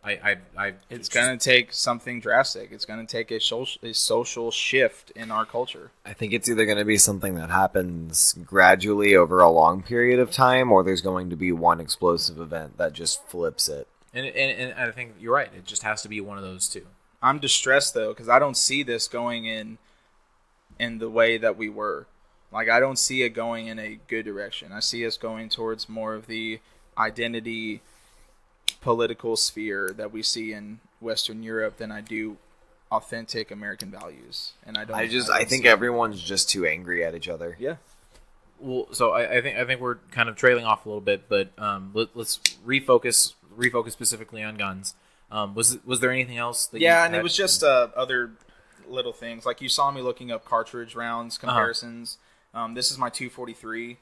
It's going to take something drastic. It's going to take a social shift in our culture. I think it's either going to be something that happens gradually over a long period of time, or there's going to be one explosive event that just flips it. And I think you're right. It just has to be one of those two. I'm distressed, though, because I don't see this going in the way that we were. Like, I don't see it going in a good direction. I see us going towards more of the identity political sphere that we see in Western Europe than I do authentic American values. And I think everyone's just too angry at each other. Yeah. Well, so I think we're kind of trailing off a little bit, but let's refocus specifically on guns. Was there anything else? And it was just other little things. Like, you saw me looking up cartridge rounds comparisons. This is my 243,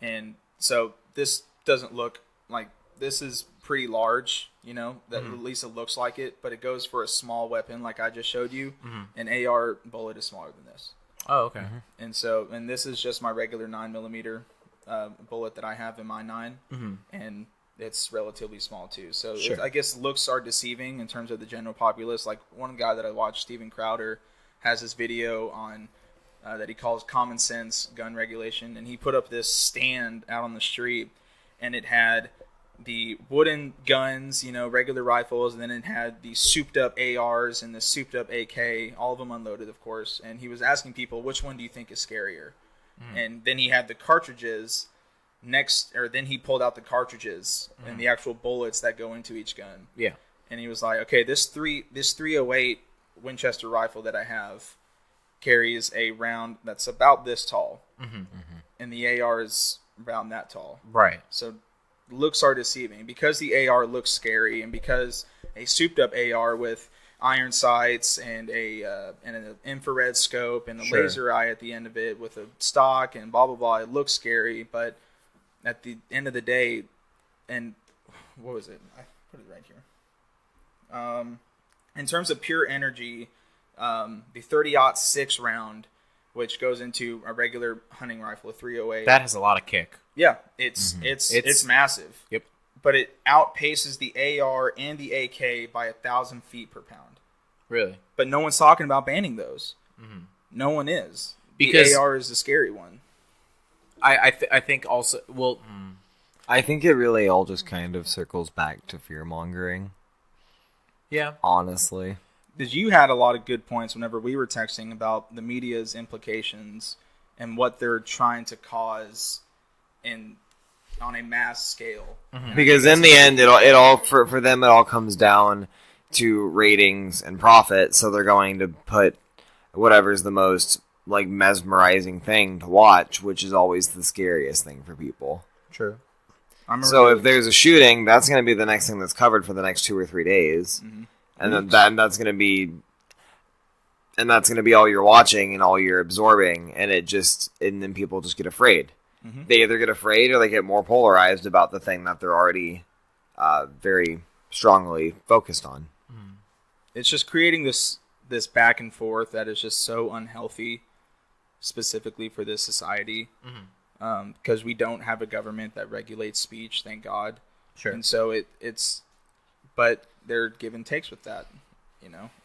and so this doesn't look like, this is pretty large, that at least it looks like it, but it goes for a small weapon like I just showed you. An AR bullet is smaller than this. Oh, okay. And this is just my regular 9mm bullet that I have in my 9, and it's relatively small too. So sure. I guess looks are deceiving in terms of the general populace. Like, one guy that I watched, Steven Crowder, has this video on that he calls Common Sense Gun Regulation, and he put up this stand out on the street, and it had the wooden guns, regular rifles, and then it had the souped up ARs and the souped up AK, all of them unloaded, of course. And he was asking people, which one do you think is scarier? And then he had the cartridges then he pulled out the cartridges and the actual bullets that go into each gun. Yeah. And he was like, okay, this 308 Winchester rifle that I have carries a round that's about this tall, and the AR is around that tall. Right. So looks are deceiving because the AR looks scary, and because a souped up AR with iron sights and an infrared scope and a laser eye at the end of it with a stock and blah blah blah, it looks scary. But at the end of the day, and what was it? I put it right here. In terms of pure energy, the 30-06 round, which goes into a regular hunting rifle, a 308. That has a lot of kick. Yeah, it's massive. Yep. But it outpaces the AR and the AK by 1,000 feet per pound. Really? But no one's talking about banning those. No one is. Because the AR is the scary one. I think also, well... I think it really all just kind of circles back to fear-mongering. Yeah. Honestly. Because you had a lot of good points whenever we were texting about the media's implications and what they're trying to cause on a mass scale. Because in the end, it all for them, it all comes down to ratings and profit. So they're going to put whatever's the most mesmerizing thing to watch, which is always the scariest thing for people. True. So if there's a shooting, that's going to be the next thing that's covered for the next 2 or 3 days, and then that's going to be all you're watching and all you're absorbing, and then people just get afraid. They either get afraid or they get more polarized about the thing that they're already very strongly focused on. It's just creating this back and forth that is just so unhealthy, specifically for this society. Because we don't have a government that regulates speech, thank God. Sure. And so but they're give and takes with that,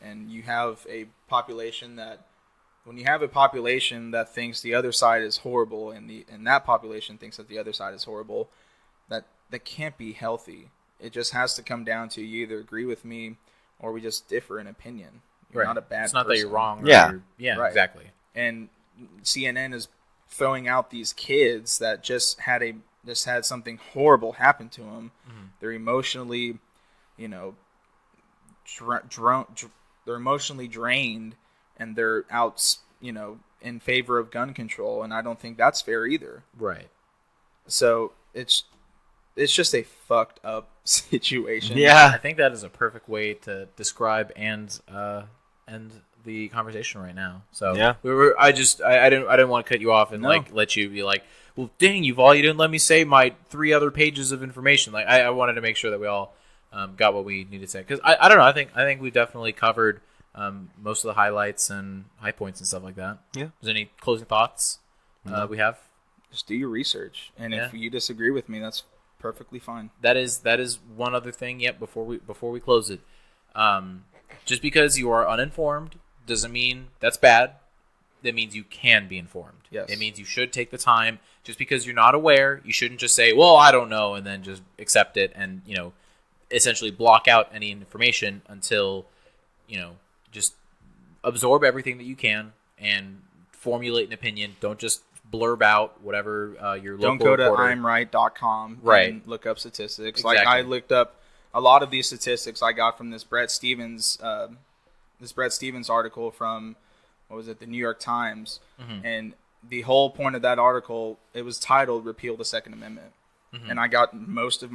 and you have a population that, when you have a population that thinks the other side is horrible, and that population thinks that the other side is horrible, that can't be healthy. It just has to come down to, you either agree with me or we just differ in opinion. You're not a bad person. It's not that you're wrong. Yeah. Right. Exactly. And CNN is throwing out these kids that just had something horrible happen to them. They're emotionally, they're emotionally drained, and they're out, in favor of gun control, and I don't think that's fair either. Right. So it's just a fucked up situation. Yeah, I think that is a perfect way to describe and end the conversation right now. So yeah, I didn't want to cut you off and let you be like, well, dang, you didn't let me say my 3 other pages of information. Like, I wanted to make sure that we all got what we needed to say, because I don't know. I think we've definitely covered most of the highlights and high points and stuff like that. Yeah. Is there any closing thoughts we have? Just do your research, and if you disagree with me, that's Perfectly fine. That is one other thing. Yep. Before we close it, just because you are uninformed doesn't mean that's bad. That means you can be informed. Yes. It means you should take the time. Just because you're not aware, you shouldn't just say, "Well, I don't know," and then just accept it and essentially block out any information until just absorb everything that you can and formulate an opinion. Don't just blurb out whatever your local Don't go to reporter. imright.com Right. and look up statistics. Exactly. Like I looked up a lot of these statistics I got from this Brett Stevens article from the New York Times, and the whole point of that article, it was titled "Repeal the Second Amendment," and I got not most of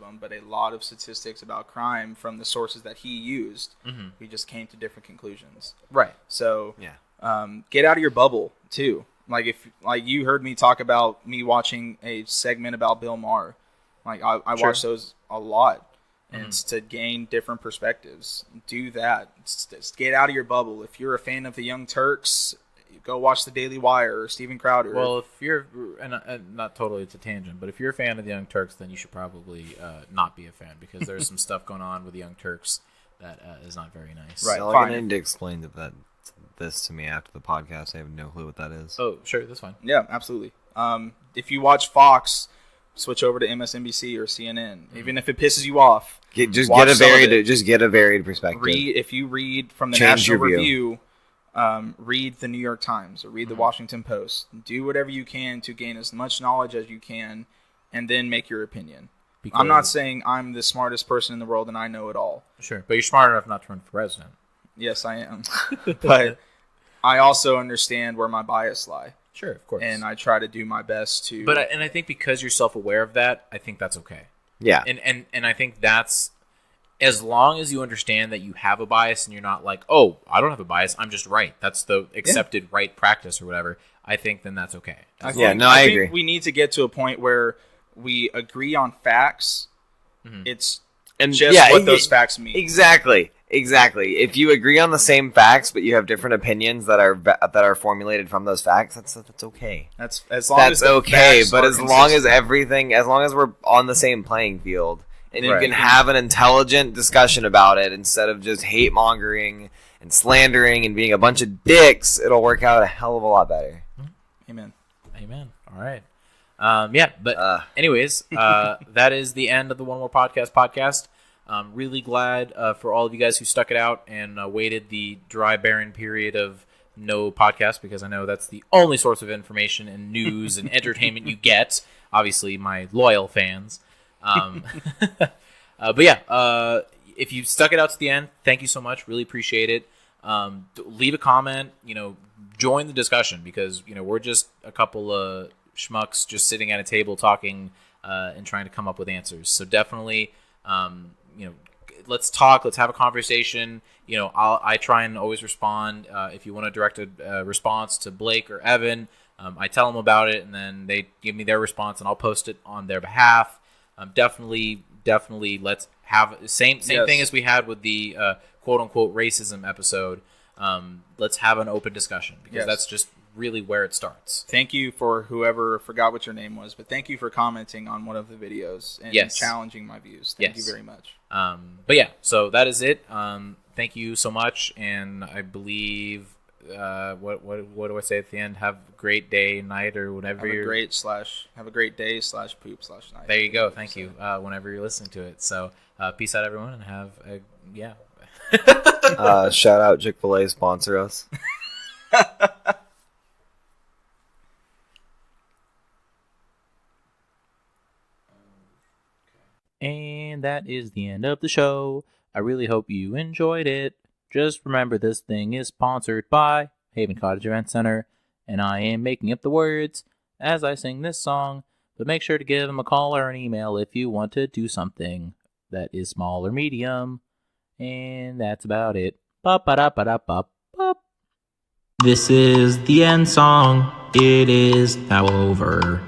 them, but a lot of statistics about crime from the sources that he used. We just came to different conclusions. Right. So get out of your bubble too. Like if you heard me talk about me watching a segment about Bill Maher, like I watch those a lot, and it's to gain different perspectives. Do that. Just get out of your bubble. If you're a fan of the Young Turks, go watch the Daily Wire or Steven Crowder. Well, if you're not totally it's a tangent, but if you're a fan of the Young Turks, then you should probably not be a fan because there's some stuff going on with the Young Turks that is not very nice. Right. So I need to explain this to me after the podcast. I have no clue what that is. Oh, sure, that's fine. Yeah, absolutely. If you watch Fox, switch over to MSNBC or CNN. Even if it pisses you off, Get a varied perspective. If you read from the Change National your view. Review, read the New York Times or read the Washington Post. Do whatever you can to gain as much knowledge as you can, and then make your opinion. Because I'm not saying I'm the smartest person in the world and I know it all. Sure, but you're smart enough not to run for president. Yes, I am. But I also understand where my bias lie. Sure, of course. And I try to do my best to... But I think because you're self-aware of that, I think that's okay. Yeah. And I think that's... As long as you understand that you have a bias and you're not like, oh, I don't have a bias, I'm just right. That's the accepted right practice or whatever. I think then that's okay. I agree. think we need to get to a point where we agree on facts. It's what those facts mean. Exactly. If you agree on the same facts, but you have different opinions that are formulated from those facts, that's okay. That's okay. But as long as we're on the same playing field, and you can have an intelligent discussion about it instead of just hate mongering and slandering and being a bunch of dicks, it'll work out a hell of a lot better. Amen. All right. Anyways, that is the end of the One More Podcast. I'm really glad for all of you guys who stuck it out and waited the dry, barren period of no podcast, because I know that's the only source of information and news and entertainment you get. Obviously, my loyal fans. If you stuck it out to the end, thank you so much. Really appreciate it. Leave a comment. Join the discussion, because we're just a couple of schmucks just sitting at a table talking and trying to come up with answers. So definitely, let's talk. Let's have a conversation. I try and always respond. If you want to direct a response to Blake or Evan, I tell them about it, and then they give me their response, and I'll post it on their behalf. Definitely, let's have same thing as we had with the quote unquote racism episode. Let's have an open discussion, because that's just really where it starts. Thank you for whoever forgot what your name was, but thank you for commenting on one of the videos and challenging my views. Thank you very much. So that is it. Thank you so much, and I believe what do I say at the end? Have a great day, night, or whatever. Have a great day / poop / night. There you go. Thank you. Whenever you're listening to it. So peace out, everyone, and have a shout out Chick-fil-A, sponsor us. And that is the end of the show. I really hope you enjoyed it. Just remember, this thing is sponsored by Haven Cottage Event Center, and I am making up the words as I sing this song, but make sure to give them a call or an email if you want to do something that is small or medium. And that's about it. Ba-ba-da-ba-da-ba-ba. This is the end song. It is now over.